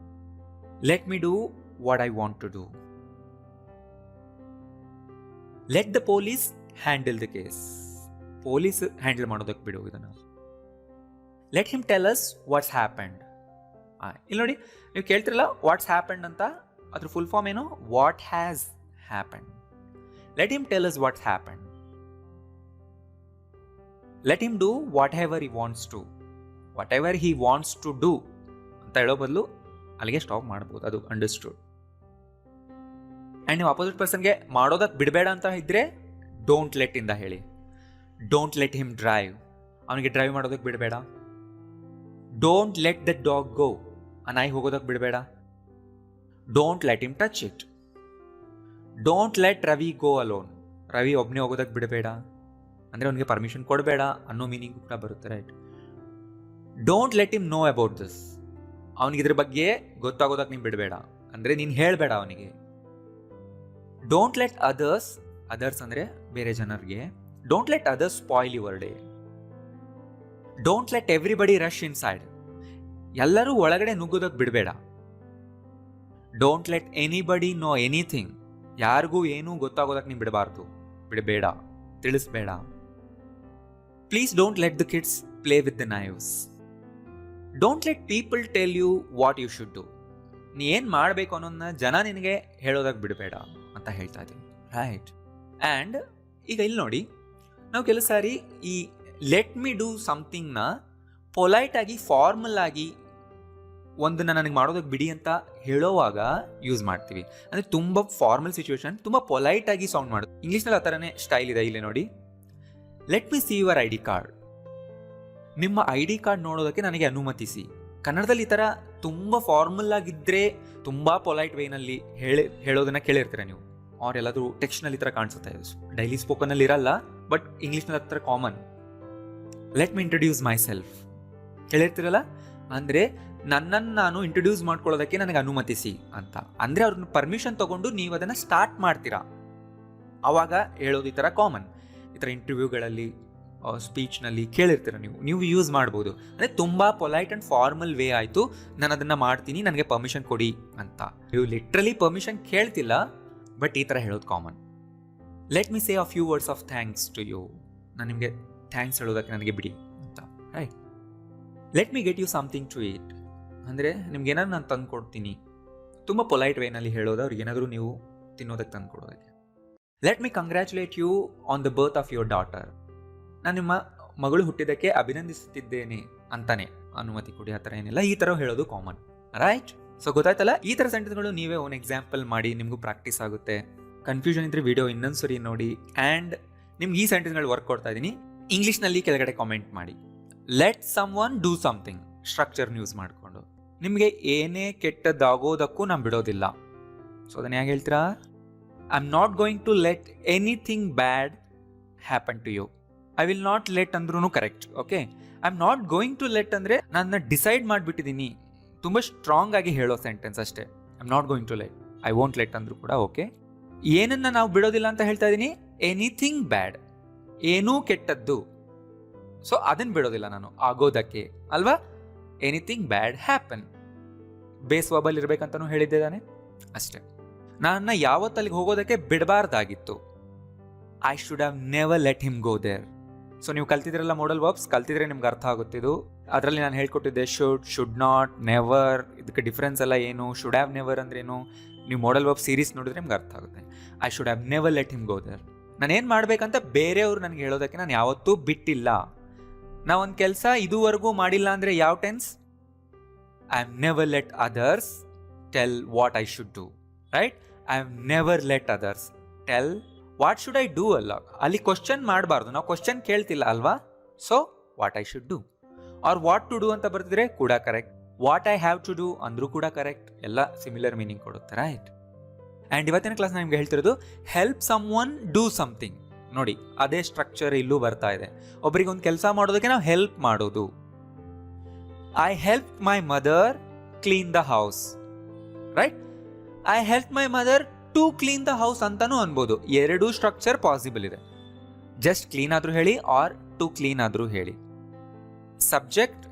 Speaker 1: Let me do what I want to do. Let the police handle the case, police handle ಮಾಡೋದಕ್ಕೆ ಬಿಡು ಇದನ್ನು. Let him tell us what's happened. ಇಲ್ಲಿ ನೋಡಿ, ನೀವು ಕೇಳ್ತಿರಲ್ಲ ವಾಟ್ಸ್ ಹ್ಯಾಪಂಡ್ ಅಂತ, ಅದ್ರ ಫುಲ್ ಫಾರ್ಮ್ ಏನು? What has happened. Let him tell us what's happened. Let him do whatever he wants to. Whatever he wants to do ಅಂತ ಹೇಳೋ ಬದಲು ಅಲ್ಲಿಗೆ ಸ್ಟಾಪ್ ಮಾಡ್ಬೋದು, ಅದು ಅಂಡರ್ಸ್ಟುಡ್. ಆ್ಯಂಡ್ ನೀವು ಅಪೋಸಿಟ್ ಪರ್ಸನ್ಗೆ ಮಾಡೋದಕ್ಕೆ ಬಿಡಬೇಡ ಅಂತ ಇದ್ದರೆ ಡೋಂಟ್ ಲೆಟ್ ಇಂದ ಹೇಳಿ. ಡೋಂಟ್ ಲೆಟ್ ಹಿಮ್ ಡ್ರೈವ್, ಅವನಿಗೆ ಡ್ರೈವ್ ಮಾಡೋದಕ್ಕೆ ಬಿಡಬೇಡ. Don't let the dog go, ಆ ನಾಯಿ ಹೋಗೋದಕ್ಕೆ ಬಿಡಬೇಡ. Don't let him touch it. Don't let Ravi go alone, Ravi ಒಬ್ಬನೇ ಹೋಗೋದಕ್ಕೆ ಬಿಡಬೇಡ ಅಂದರೆ ಅವನಿಗೆ ಪರ್ಮಿಷನ್ ಕೊಡಬೇಡ ಅನ್ನೋ ಮೀನಿಂಗ್ ಕೂಡ ಬರುತ್ತೆ. Right. Don't let him know about this, ಅವನಿಗೆ ಇದ್ರ ಬಗ್ಗೆ ಗೊತ್ತಾಗೋದಕ್ಕೆ ನೀನು ಬಿಡಬೇಡ ಅಂದರೆ ನೀನು ಹೇಳಬೇಡ ಅವನಿಗೆ. ಡೋಂಟ್ ಲೆಟ್ ಅದರ್ಸ್, ಅದರ್ಸ್ ಅಂದರೆ ಬೇರೆ ಜನರಿಗೆ. Don't let others spoil your day. Don't let everybody rush inside, ಎಲ್ಲರೂ ಒಳಗಡೆ ನುಗ್ಗೋದಕ್ಕೆ ಬಿಡಬೇಡ. Don't let anybody know anything. ಯಾರಿಗೂ ಏನೂ ಗೊತ್ತಾಗೋದಕ್ಕೆ ನೀವು ಬಿಡಬೇಡ, ತಿಳಿಸ್ಬೇಡ. Please don't let the kids play with the knives. Don't let people tell you what you should do. ನೀ ಏನು ಮಾಡಬೇಕು ಅನ್ನೋದನ್ನ ಜನ ನಿನಗೆ ಹೇಳೋದಕ್ಕೆ ಬಿಡಬೇಡ ಅಂತ ಹೇಳ್ತಾ ಇದ್ದೀನಿ, ರೈಟ್? ಆ್ಯಂಡ್ ಈಗ ಇಲ್ಲಿ ನೋಡಿ, ನಾವು ಕೆಲವು ಸಾರಿ ಈ ಲೆಟ್ ಮಿ ಡೂ ಸಮಥಿಂಗ್ನ ಪೊಲೈಟ್ ಆಗಿ, ಫಾರ್ಮಲ್ ಆಗಿ ಒಂದನ್ನ ನನಗೆ ಮಾಡೋದಕ್ಕೆ ಬಿಡಿ ಅಂತ ಹೇಳೋವಾಗ ಯೂಸ್ ಮಾಡ್ತೀವಿ. ಅಂದರೆ ತುಂಬ ಫಾರ್ಮಲ್ ಸಿಚುವೇಶನ್, ತುಂಬ ಪೊಲೈಟ್ ಆಗಿ ಸೌಂಡ್ ಮಾಡೋದು. ಇಂಗ್ಲೀಷ್ನಲ್ಲಿ ಆ ಥರನೇ ಸ್ಟೈಲ್ ಇದೆ. ಇಲ್ಲಿ ನೋಡಿ, let me see your ID card. ನಿಮ್ಮ ID ಕಾರ್ಡ್ ನೋಡೋದಕ್ಕೆ ನನಗೆ ಅನುಮತಿಸಿ. ಕನ್ನಡದಲ್ಲಿ ಈ ಥರ ತುಂಬ ಫಾರ್ಮಲ್ ಆಗಿದ್ದರೆ, ತುಂಬ ಪೊಲೈಟ್ ವೇನಲ್ಲಿ ಹೇಳೋದನ್ನ ಕೇಳಿರ್ತೀರ ನೀವು, ಅವ್ರು ಎಲ್ಲಾದರೂ ಟೆಕ್ಸ್ಟ್ನಲ್ಲಿ ಈ ಥರ ಕಾಣಿಸುತ್ತೆ. ಡೈಲಿ ಸ್ಪೋಕನಲ್ಲಿ ಇರಲ್ಲ, ಬಟ್ ಇಂಗ್ಲೀಷ್ನಲ್ಲಿ ಹತ್ರ common. Let me introduce myself ಹೇಳಿರ್ತೀರಲ್ಲ, ಅಂದರೆ ನನ್ನನ್ನು ನಾನು ಇಂಟ್ರೊಡ್ಯೂಸ್ ಮಾಡ್ಕೊಳ್ಳೋದಕ್ಕೆ ನನಗೆ ಅನುಮತಿಸಿ ಅಂತ. ಅಂದರೆ ಅವ್ರನ್ನ ಪರ್ಮಿಷನ್ ತೊಗೊಂಡು ನೀವು ಅದನ್ನು ಸ್ಟಾರ್ಟ್ ಮಾಡ್ತೀರಾ, ಆವಾಗ ಹೇಳೋದು ಈ ಥರ ಕಾಮನ್. ಈ ಥರ ಇಂಟರ್ವ್ಯೂಗಳಲ್ಲಿ, ಸ್ಪೀಚ್ನಲ್ಲಿ ಕೇಳಿರ್ತೀರ ನೀವು ಯೂಸ್ ಮಾಡ್ಬೋದು. ಅಂದರೆ ತುಂಬ ಪೊಲೈಟ್ ಆ್ಯಂಡ್ ಫಾರ್ಮಲ್ ವೇ ಆಯಿತು, ನಾನು ಅದನ್ನು ಮಾಡ್ತೀನಿ, ನನಗೆ ಪರ್ಮಿಷನ್ ಕೊಡಿ ಅಂತ. ನೀವು ಲಿಟ್ರಲಿ ಪರ್ಮಿಷನ್ ಕೇಳ್ತಿಲ್ಲ, ಬಟ್ ಈ ಥರ ಹೇಳೋದು common. Let me say a few words of thanks to you. ನಾನು ನಿಮಗೆ ಥ್ಯಾಂಕ್ಸ್ ಹೇಳೋದಕ್ಕೆ ನನಗೆ ಬಿಡಿ ಅಂತ, right? Let me get you something to eat. ಅಂದರೆ ನಿಮ್ಗೇನಾದ್ರು ನಾನು ತಂದು ಕೊಡ್ತೀನಿ. ತುಂಬ ಪೊಲೈಟ್ ವೇನಲ್ಲಿ ಹೇಳೋದು, ಅವ್ರಿಗೇನಾದರೂ ನೀವು ತಿನ್ನೋದಕ್ಕೆ ತಂದು ಕೊಡೋದಕ್ಕೆ. Let me congratulate you on the birth of your daughter. ನಾನು ನಿಮ್ಮ ಮಗಳು ಹುಟ್ಟಿದ್ದಕ್ಕೆ ಅಭಿನಂದಿಸುತ್ತಿದ್ದೇನೆ ಅಂತಾನೆ ಅನುಮತಿ ಕೊಡಿ, ಆ ಥರ ಏನಿಲ್ಲ. ಈ ಥರ ಹೇಳೋದು ಕಾಮನ್, ರೈಟ್? ಸೊ ಗೊತ್ತಾಯ್ತಲ್ಲ, ಈ ಥರ ಸೆಂಟೆನ್ಸ್ಗಳು ನೀವೇ ಒಂದು ಎಕ್ಸಾಂಪಲ್ ಮಾಡಿ, ನಿಮಗೂ ಪ್ರಾಕ್ಟೀಸ್ ಆಗುತ್ತೆ. ಕನ್ಫ್ಯೂಷನ್ ಇದ್ರೆ ವಿಡಿಯೋ ಇನ್ನೊಂದು ಸರಿ ನೋಡಿ. ಆ್ಯಂಡ್ ನಿಮ್ಗೆ ಈ ಸೆಂಟೆನ್ಸ್ಗಳು ವರ್ಕ್ ಕೊಡ್ತಾ ಇದ್ದೀನಿ. ಇಂಗ್ಲೀಷ್ನಲ್ಲಿ ಕೆಳಗಡೆ ಕಾಮೆಂಟ್ ಮಾಡಿ. Let someone do something, ಸ್ಟ್ರಕ್ಚರ್ನ ಯೂಸ್ ಮಾಡಿಕೊಂಡು. ನಿಮಗೆ ಏನೇ ಕೆಟ್ಟದಾಗೋದಕ್ಕೂ ನಾನು ಬಿಡೋದಿಲ್ಲ. ಸೊ ಅದನ್ನು ಹೇಗೆ ಹೇಳ್ತೀರಾ? I am not going to let anything bad happen to you. I will not let ಅಂದ್ರೂ correct, okay? I am not going to let ಅಂದರೆ ನಾನು ಡಿಸೈಡ್ ಮಾಡಿಬಿಟ್ಟಿದ್ದೀನಿ, ತುಂಬ ಸ್ಟ್ರಾಂಗ್ ಆಗಿ ಹೇಳೋ ಸೆಂಟೆನ್ಸ್ ಅಷ್ಟೇ. I am not going to let, I won't let ಅಂದ್ರೂ ಕೂಡ okay. ಏನನ್ನ ನಾವು ಬಿಡೋದಿಲ್ಲ ಅಂತ ಹೇಳ್ತಾ ಇದ್ದೀನಿ? ಎನಿಥಿಂಗ್ ಬ್ಯಾಡ್, ಏನೂ ಕೆಟ್ಟದ್ದು. ಸೊ ಅದನ್ನು ಬಿಡೋದಿಲ್ಲ ನಾನು ಆಗೋದಕ್ಕೆ, ಅಲ್ವಾ? Anything bad happen. Base verbal ಇರಬೇಕಂತನೂ ಹೇಳಿದ್ದೇನೆ ಅಷ್ಟೇ. ನನ್ನ ಯಾವತ್ತಲ್ಲಿಗೆ ಹೋಗೋದಕ್ಕೆ ಬಿಡಬಾರ್ದಾಗಿತ್ತು. I should have never let him go there. So ನೀವು ಕಲ್ತಿದ್ರಲ್ಲ ಮಾಡಲ್ ವರ್ಬ್ಸ್, ಕಲ್ತಿದ್ರೆ ನಿಮ್ಗೆ ಅರ್ಥ ಆಗುತ್ತಿದ್ದು. ಅದರಲ್ಲಿ ನಾನು ಹೇಳ್ಕೊಟ್ಟಿದ್ದೆ ಶುಡ್ ನಾಟ್, ನೆವರ್, ಇದಕ್ಕೆ ಡಿಫ್ರೆನ್ಸ್ ಎಲ್ಲ ಏನು, ಶುಡ್ ಹ್ಯಾವ್ ನೆವರ್ ಅಂದ್ರೇನು, ನೀವು ಮಾಡಲ್ ವರ್ಬ್ ಸೀರೀಸ್ ನೋಡಿದ್ರೆ ನಿಮ್ಗೆ ಅರ್ಥ ಆಗುತ್ತೆ. I should have never let him go there. ನಾನೇನು ಮಾಡಬೇಕಂತ ಬೇರೆಯವರು ನನಗೆ ಹೇಳೋದಕ್ಕೆ ನಾನು ಯಾವತ್ತೂ ಬಿಟ್ಟಿಲ್ಲ. ನಾವೊಂದು ಕೆಲಸ ಇದುವರೆಗೂ ಮಾಡಿಲ್ಲ ಅಂದರೆ ಯಾವ tense? I have never let others tell what I should do, right? I have never let others tell what should I do ಅಲ್ಲ. ಅಲ್ಲಿ ಕ್ವಶನ್ ಮಾಡಬಾರ್ದು, ನಾವು ಕ್ವಶನ್ ಕೇಳ್ತಿಲ್ಲ ಅಲ್ವಾ? So what I should do or what to do ಅಂತ ಬರ್ತಿದ್ರೆ ಕೂಡ correct. What I have to do ಅಂದ್ರೂ ಕೂಡ ಕರೆಕ್ಟ್. ಎಲ್ಲ ಸಿಮಿಲರ್ ಮೀನಿಂಗ್ ಕೊಡುತ್ತೆ, ರೈಟ್? ಆ್ಯಂಡ್ ಇವತ್ತಿನ ಕ್ಲಾಸ್ ನಿಮ್ಗೆ ಹೇಳ್ತಿರೋದು help someone do something. ನೋಡಿ, ಅದೇ ಸ್ಟ್ರಕ್ಚರ್ ಇಲ್ಲೂ ಬರ್ತಾ ಇದೆ. ಒಬ್ಬರಿಗೆ ಒಂದು ಕೆಲಸ ಮಾಡೋದಕ್ಕೆ ನಾವು ಹೆಲ್ಪ್ ಮಾಡೋದು. I help my mother clean the house, right? I help my mother to clean the house ಅಂತಾನೂ ಅನ್ಬೋದು. ಎರಡೂ ಸ್ಟ್ರಕ್ಚರ್ ಪಾಸಿಬಲ್ ಇದೆ. ಜಸ್ಟ್ ಕ್ಲೀನ್ ಆದರೂ ಹೇಳಿ ಆರ್ ಟು ಕ್ಲೀನ್ ಆದರೂ ಹೇಳಿ. ಸಬ್ಜೆಕ್ಟ್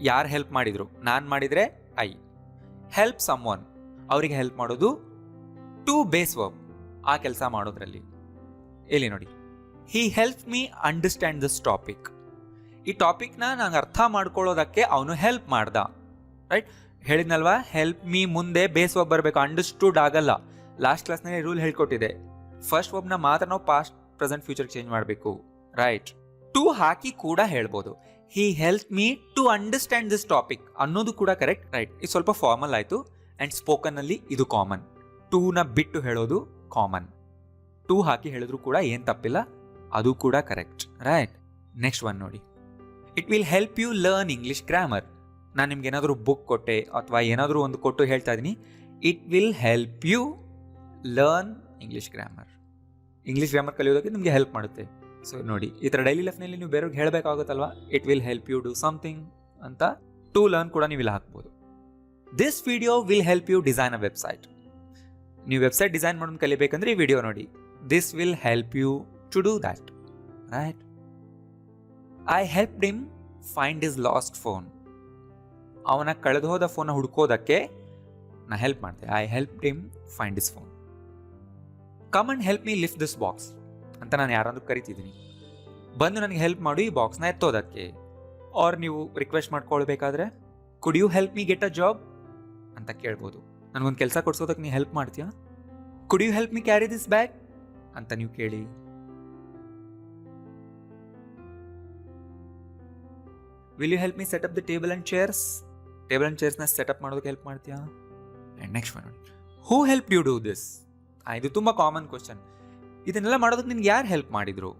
Speaker 1: ಯಾರು ಹೆಲ್ಪ್ ಮಾಡಿದ್ರು, ನಾನು ಮಾಡಿದರೆ ಐ. ಹೆಲ್ಪ್ ಸಮ್ ಒನ್, ಅವರಿಗೆ ಹೆಲ್ಪ್ ಮಾಡೋದು. ಟು ಬೇಸ್ ವರ್ಬ್, ಆ ಕೆಲಸ ಮಾಡೋದ್ರಲ್ಲಿ. ಇಲ್ಲಿ ನೋಡಿ, he help me understand this topic. ಈ ಟಾಪಿಕ್ನ ನಂಗೆ ಅರ್ಥ ಮಾಡ್ಕೊಳ್ಳೋದಕ್ಕೆ ಅವನು ಹೆಲ್ಪ್ ಮಾಡ್ದ, ರೈಟ್? ಹೇಳಿದ್ನಲ್ವಾ, ಹೆಲ್ಪ್ ಮೀ ಮುಂದೆ ಬೇಸ್ ವರ್ಬ್ ಬರಬೇಕು, ಅಂಡರ್ಸ್ಟುಡ್ ಆಗಲ್ಲ. ಲಾಸ್ಟ್ ಕ್ಲಾಸ್ನಲ್ಲಿ ರೂಲ್ ಹೇಳ್ಕೊಟ್ಟಿದೆ, ಫಸ್ಟ್ ವರ್ಬ್ನ ಮಾತ್ರ ನಾವು ಪಾಸ್ಟ್ ಪ್ರೆಸೆಂಟ್ ಫ್ಯೂಚರ್ ಚೇಂಜ್ ಮಾಡಬೇಕು, ರೈಟ್? ಟು ಹಾಕಿ ಕೂಡ ಹೇಳ್ಬೋದು. He help me to understand this topic ಅನ್ನೋದು ಕೂಡ ಕರೆಕ್ಟ್, ರೈಟ್? ಇದು ಸ್ವಲ್ಪ ಫಾರ್ಮಲ್ ಆಯಿತು. ಆ್ಯಂಡ್ ಸ್ಪೋಕನ್ನಲ್ಲಿ ಇದು ಕಾಮನ್. ಟೂನ ಬಿಟ್ಟು ಹೇಳೋದು ಕಾಮನ್. ಟು ಹಾಕಿ ಹೇಳಿದ್ರು ಕೂಡ ಏನು ತಪ್ಪಿಲ್ಲ, ಅದು ಕೂಡ ಕರೆಕ್ಟ್, ರೈಟ್? ನೆಕ್ಸ್ಟ್ ಒನ್ ನೋಡಿ, it will help you learn English grammar. ನಾನು ನಿಮ್ಗೆ ಏನಾದರೂ ಬುಕ್ ಕೊಟ್ಟೆ ಅಥವಾ ಏನಾದರೂ ಒಂದು ಕೊಟ್ಟು ಹೇಳ್ತಾ ಇದ್ದೀನಿ, it will help you learn English grammar. English grammar ಕಲಿಯೋದಕ್ಕೆ ನಿಮಗೆ ಹೆಲ್ಪ್ ಮಾಡುತ್ತೆ. ಸೊ ನೋಡಿ, ಈ ಥರ ಡೈಲಿ ಲೈಫ್ನಲ್ಲಿ ನೀವು ಬೇರೆಯವ್ರಿಗೆ ಹೇಳಬೇಕಾಗುತ್ತಲ್ವಾ, it will help you do something ಅಂತ. ಟು ಲರ್ನ್ ಕೂಡ ನೀವು ಇಲ್ಲಿ ಹಾಕ್ಬೋದು. This video will help you design a website. ನೀವು ವೆಬ್ಸೈಟ್ ಡಿಸೈನ್ ಮಾಡೋದು ಕಲಿಬೇಕಂದ್ರೆ ಈ ವಿಡಿಯೋ ನೋಡಿ. This will help you to do that, right? I helped him find his lost phone. ಅವನ ಕಳೆದು ಹೋದ ಫೋನ್ನ ಹುಡ್ಕೋದಕ್ಕೆ ನಾ ಹೆಲ್ಪ್ ಮಾಡ್ತೆ. I help him find this phone. Come and help me lift this box ಅಂತ ನಾನು ಯಾರಾದ್ರೂ ಕರಿತಿದ್ದೀನಿ, ಬಂದು ನನಗೆ ಹೆಲ್ಪ್ ಮಾಡು ಈ ಬಾಕ್ಸ್ನ ಎತ್ತೋದಕ್ಕೆ. ಆರ್ ನೀವು ರಿಕ್ವೆಸ್ಟ್ ಮಾಡ್ಕೊಳ್ಬೇಕಾದ್ರೆ could you help me get a job ಅಂತ ಕೇಳ್ಬೋದು. ನನಗೊಂದು ಕೆಲಸ ಕೊಡ್ಸೋದಕ್ಕೆ ನೀ ಹೆಲ್ಪ್ ಮಾಡ್ತೀಯಾ? Could you help me carry this bag ಅಂತ ನೀವು ಕೇಳಿ. Will you help me set up the table and chairs? Table and ಚೇರ್ಸ್ನ ಸೆಟಪ್ ಮಾಡೋದಕ್ಕೆ ಹೆಲ್ಪ್ ಮಾಡ್ತೀಯಾ? And next one, who help you do this? ಇದು ತುಂಬ ಕಾಮನ್ ಕ್ವಶನ್. ಇದನ್ನೆಲ್ಲ ಮಾಡೋದಕ್ಕೆ ನಿನ್ಗೆ ಯಾರು ಹೆಲ್ಪ್ ಮಾಡಿದ್ರು?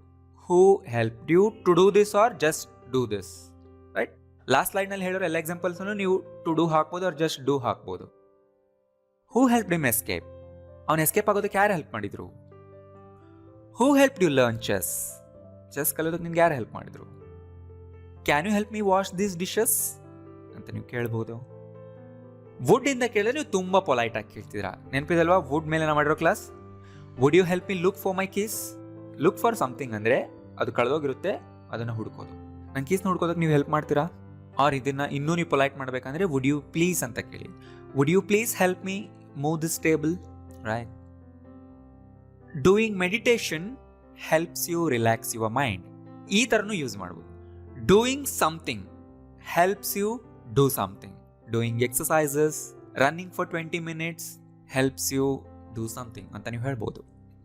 Speaker 1: Who help you to do this or just do this, right? Last ಲೈನಲ್ಲಿ ಹೇಳಿರೋ ಎಲ್ಲ ಎಕ್ಸಾಂಪಲ್ಸನ್ನು ನೀವು ಟು ಡೂ ಹಾಕ್ಬೋದು ಆರ್ ಜಸ್ಟ್ ಡೂ ಹಾಕ್ಬೋದು. Who help him escape? ಅವ್ನು ಎಸ್ಕೇಪ್ ಆಗೋದಕ್ಕೆ ಯಾರು ಹೆಲ್ಪ್ ಮಾಡಿದ್ರು? Who help you learn chess? Chess ಕಲಿಯೋದಕ್ಕೆ ನಿನ್ಗೆ ಯಾರು ಹೆಲ್ಪ್ ಮಾಡಿದ್ರು? Can you help me wash these dishes ಅಂತ ನೀವು ಕೇಳ್ಬೋದು. ವುಡ್ ಇಂದ ಕೇಳಿದ್ರೆ ನೀವು ತುಂಬ ಪೊಲೈಟ್ ಆಗಿ ಕೇಳ್ತಿದ್ದೀರಾ. ನೆನಪಿದಲ್ವಾ ವುಡ್ ಮೇಲೆ ನಾವು ಮಾಡಿರೋ class? Would you help me look for my keys? Look for something ಅಂದರೆ ಅದು ಕಳೆದೋಗಿರುತ್ತೆ, ಅದನ್ನು ಹುಡ್ಕೋದು. ನನ್ನ ಕೀಸ್ನ ಹುಡ್ಕೋದಕ್ಕೆ ನೀವು ಹೆಲ್ಪ್ ಮಾಡ್ತೀರಾ? ಆರ್ ಇದನ್ನು ಇನ್ನೂ ನೀವು ಪೊಲೈಟ್ ಮಾಡಬೇಕಂದ್ರೆ ವುಡ್ ಯು ಪ್ಲೀಸ್ ಅಂತ ಕೇಳಿ. Would you please help me move this table, right? Doing meditation helps you relax your mind. ಈ ಥರನೂ ಯೂಸ್ ಮಾಡ್ಬೋದು. Doing something helps you do something. Doing exercises, running for 20 minutes helps you do something ಅಂತ ನೀವು ಹೇಳ್ಬೋದು.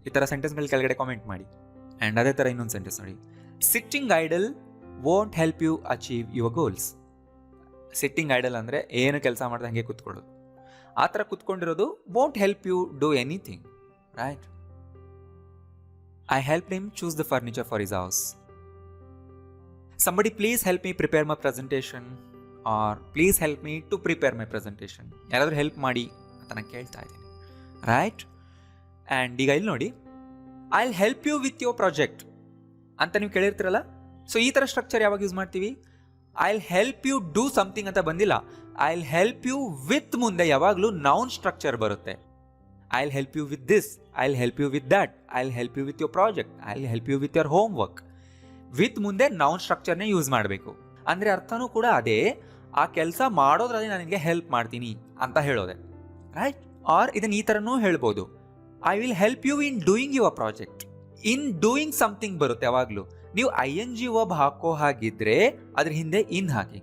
Speaker 1: ಈ ಥರ ಸೆಂಟೆನ್ಸ್ಗಳು ಕೆಳಗಡೆ comment ಮಾಡಿ. ಆ್ಯಂಡ್ ಅದೇ ಥರ ಇನ್ನೊಂದು ಸೆಂಟೆನ್ಸ್ ನೋಡಿ, sitting idle won't help you achieve your goals. Sitting idle ಅಂದರೆ ಏನು ಕೆಲಸ ಮಾಡ್ದೆ ಹಾಗೆ ಕೂತ್ಕೊಳ್ಳೋದು. ಆ ಥರ ಕೂತ್ಕೊಂಡಿರೋದು won't help you do anything, right? I help him choose the furniture for his house. Somebody please help me prepare my presentation, or please help me to prepare my presentation. ಯಾರಾದರೂ ಹೆಲ್ಪ್ ಮಾಡಿ ಅಂತ ನಾನು ಕೇಳ್ತಾ ಇದ್ದೀನಿ, right? And ಈಗ ಇಲ್ಲಿ ನೋಡಿ, I will help you with your project ಅಂತ ನೀವು ಕೇಳಿರ್ತೀರಲ್ಲ. ಸೊ ಈ ಥರ ಸ್ಟ್ರಕ್ಚರ್ ಯಾವಾಗ ಯೂಸ್ ಮಾಡ್ತೀವಿ? I will help you do something ಅಂತ ಬಂದಿಲ್ಲ. I will help you with ಮುಂದೆ ಯಾವಾಗಲೂ ನೌನ್ ಸ್ಟ್ರಕ್ಚರ್ ಬರುತ್ತೆ. I will help you with this, I will help you with that, I will help you with your project, I will help you with your homework. With ಮುಂದೆ noun ಸ್ಟ್ರಕ್ಚರ್ನೇ use ಮಾಡಬೇಕು. ಅಂದರೆ ಅರ್ಥನೂ ಕೂಡ ಅದೇ, ಆ ಕೆಲಸ ಮಾಡೋದ್ರಲ್ಲಿ ನಾನು ನಿನಗೆ ಹೆಲ್ಪ್ ಮಾಡ್ತೀನಿ ಅಂತ ಹೇಳೋದೆ, ರೈಟ್? ಆರ್ ಇದನ್ನು ಈ ಥರನೂ ಹೇಳ್ಬೋದು, I will help you in doing your project. In doing something ಬರುತ್ತೆ ಯಾವಾಗಲೂ. ನೀವು ING ವರ್ಬ್ ಹಾಕೋ ಹಾಗಿದ್ರೆ ಅದ್ರ ಹಿಂದೆ ಇನ್ ಹಾಕಿ.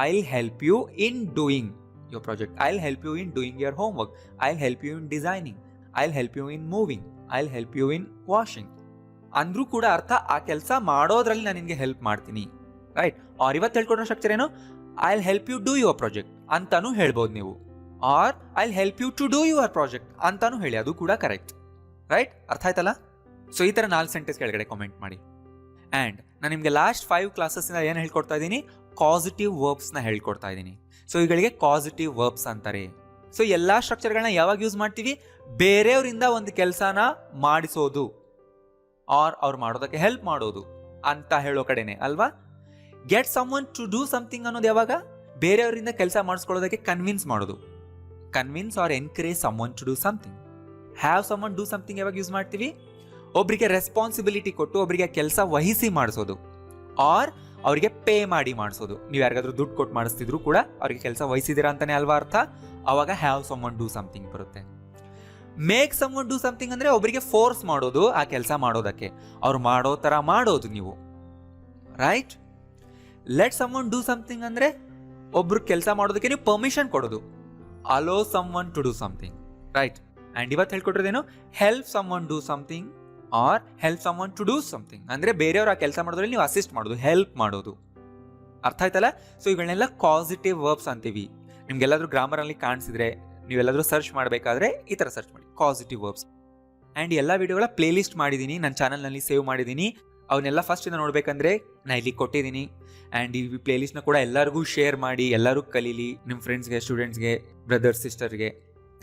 Speaker 1: I will help you in doing your project, I will help you in doing your homework, I will help you in designing, I will help you in moving, I will help you in washing. ಅಂದ್ರೂ ಕೂಡ ಅರ್ಥ ಆ ಕೆಲಸ ಮಾಡೋದ್ರಲ್ಲಿ ನಾನು ನಿನಗೆ help ಮಾಡ್ತೀನಿ, right? Or ಇವತ್ತು ಹೇಳ್ಕೊಡೋ ಸ್ಟ್ರಕ್ಚರ್ ಏನು? I will help you do your project ಅಂತಾನೂ ಹೇಳ್ಬೋದು ನೀವು. Or I will help you to do your project ಅಂತಾನೂ ಹೇಳಿ, ಅದು ಕೂಡ ಕರೆಕ್ಟ್, ರೈಟ್? ಅರ್ಥ ಆಯ್ತಲ್ಲ? ಸೊ ಈ ಥರ 4 ಸೆಂಟೆನ್ಸ್ ಕೆಳಗಡೆ ಕಾಮೆಂಟ್ ಮಾಡಿ. ಆ್ಯಂಡ್ ನಾನು ನಿಮಗೆ ಲಾಸ್ಟ್ 5 ಕ್ಲಾಸಸ್ಸಿಂದ ಏನು ಹೇಳ್ಕೊಡ್ತಾ ಇದ್ದೀನಿ? ಕಾಸಿಟಿವ್ ವರ್ಬ್ಸ್ನ ಹೇಳ್ಕೊಡ್ತಾ ಇದ್ದೀನಿ. ಸೊ ಇವುಗಳಿಗೆ ಕಾಸಿಟಿವ್ ವರ್ಬ್ಸ್ ಅಂತಾರೆ. ಸೊ ಎಲ್ಲ ಸ್ಟ್ರಕ್ಚರ್ಗಳನ್ನ ಯಾವಾಗ ಯೂಸ್ ಮಾಡ್ತೀವಿ? ಬೇರೆಯವರಿಂದ ಒಂದು ಕೆಲಸನ ಮಾಡಿಸೋದು ಆರ್ ಅವ್ರು ಮಾಡೋದಕ್ಕೆ ಹೆಲ್ಪ್ ಮಾಡೋದು ಅಂತ ಹೇಳೋ ಕಡೆನೆ ಅಲ್ವಾ? Get someone to do something ಅನ್ನೋದು ಯಾವಾಗ? ಬೇರೆಯವರಿಂದ ಕೆಲಸ ಮಾಡಿಸ್ಕೊಳ್ಳೋದಕ್ಕೆ ಕನ್ವಿನ್ಸ್ ಮಾಡೋದು. Convince or encourage someone to do something. Have someone do something ಯಾವಾಗ ಯೂಸ್ ಮಾಡ್ತೀವಿ? ಒಬ್ಬರಿಗೆ ರೆಸ್ಪಾನ್ಸಿಬಿಲಿಟಿ ಕೊಟ್ಟು ಒಬ್ಬರಿಗೆ ಕೆಲಸ ವಹಿಸಿ ಮಾಡಿಸೋದು, ಆರ್ ಅವರಿಗೆ ಪೇ ಮಾಡಿ ಮಾಡಿಸೋದು. ನೀವು ಯಾರಿಗಾದ್ರೂ ದುಡ್ಡು ಕೊಟ್ಟು ಮಾಡಿಸ್ತಿದ್ರು ಕೂಡ ಅವ್ರಿಗೆ ಕೆಲಸ ವಹಿಸಿದಿರಾ ಅಂತಾನೆ ಅಲ್ವಾ ಅರ್ಥ? ಅವಾಗ ಹ್ಯಾವ್ ಸಮ್ವನ್ ಡೂ ಸಮಥಿಂಗ್ ಬರುತ್ತೆ. ಮೇಕ್ ಸಮ್ವನ್ ಡೂ ಸಮಥಿಂಗ್ ಅಂದರೆ ಒಬ್ಬರಿಗೆ ಫೋರ್ಸ್ ಮಾಡೋದು ಆ ಕೆಲಸ ಮಾಡೋದಕ್ಕೆ, ಅವ್ರು ಮಾಡೋ ಥರ ಮಾಡೋದು ನೀವು, right? Let someone do something ಅಂದರೆ ಒಬ್ರು ಕೆಲಸ ಮಾಡೋದಕ್ಕೆ ನೀವು ಪರ್ಮಿಷನ್ ಕೊಡೋದು. Allow someone to do something, right? And ಇವತ್ತು ಹೇಳ್ಕೊಟ್ಟಿರೋದೇನು? Help someone do something or help someone to do something ಅಂದರೆ ಬೇರೆಯವ್ರು ಆ ಕೆಲಸ ಮಾಡೋದ್ರಲ್ಲಿ ನೀವು ಅಸಿಸ್ಟ್ ಮಾಡೋದು, ಹೆಲ್ಪ್ ಮಾಡೋದು. ಅರ್ಥ ಆಯ್ತಲ್ಲ? ಸೊ ಇವುಗಳನ್ನೆಲ್ಲ ಕಾಸಿಟಿವ್ ವರ್ಬ್ಸ್ ಅಂತೀವಿ. ನಿಮ್ಗೆಲ್ಲಾದ್ರೂ ಗ್ರಾಮರಲ್ಲಿ ಕಾಣಿಸಿದ್ರೆ ನೀವೆಲ್ಲಾದ್ರೂ ಸರ್ಚ್ ಮಾಡಬೇಕಾದ್ರೆ ಈ ಥರ ಸರ್ಚ್ ಮಾಡಿ, ಕಾಸಿಟಿವ್ ವರ್ಬ್ಸ್. ಆ್ಯಂಡ್ ಎಲ್ಲ ವಿಡಿಯೋಗಳ ಪ್ಲೇ ಲಿಸ್ಟ್ ಮಾಡಿದ್ದೀನಿ, ನನ್ನ ಚಾನಲ್ನಲ್ಲಿ ಸೇವ್ ಮಾಡಿದ್ದೀನಿ. ಅವನ್ನೆಲ್ಲ ಫಸ್ಟಿಂದ ನೋಡಬೇಕಂದ್ರೆ ನಾನು ಇಲ್ಲಿ ಕೊಟ್ಟಿದ್ದೀನಿ. ಆ್ಯಂಡ್ ಈ ಪ್ಲೇ ಲಿಸ್ಟ್ನ ಕೂಡ ಎಲ್ಲರಿಗೂ ಶೇರ್ ಮಾಡಿ, ಎಲ್ಲರೂ ಕಲೀಲಿ. ನಿಮ್ಮ ಫ್ರೆಂಡ್ಸ್ಗೆ, ಸ್ಟೂಡೆಂಟ್ಸ್ಗೆ, ಬ್ರದರ್ಸ್, ಸಿಸ್ಟರ್ಗೆ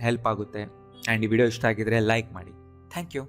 Speaker 1: ಹೆಲ್ಪ್ ಆಗುತ್ತೆ. ಆ್ಯಂಡ್ ಈ ವಿಡಿಯೋ ಇಷ್ಟ ಆಗಿದ್ರೆ ಲೈಕ್ ಮಾಡಿ. Thank you.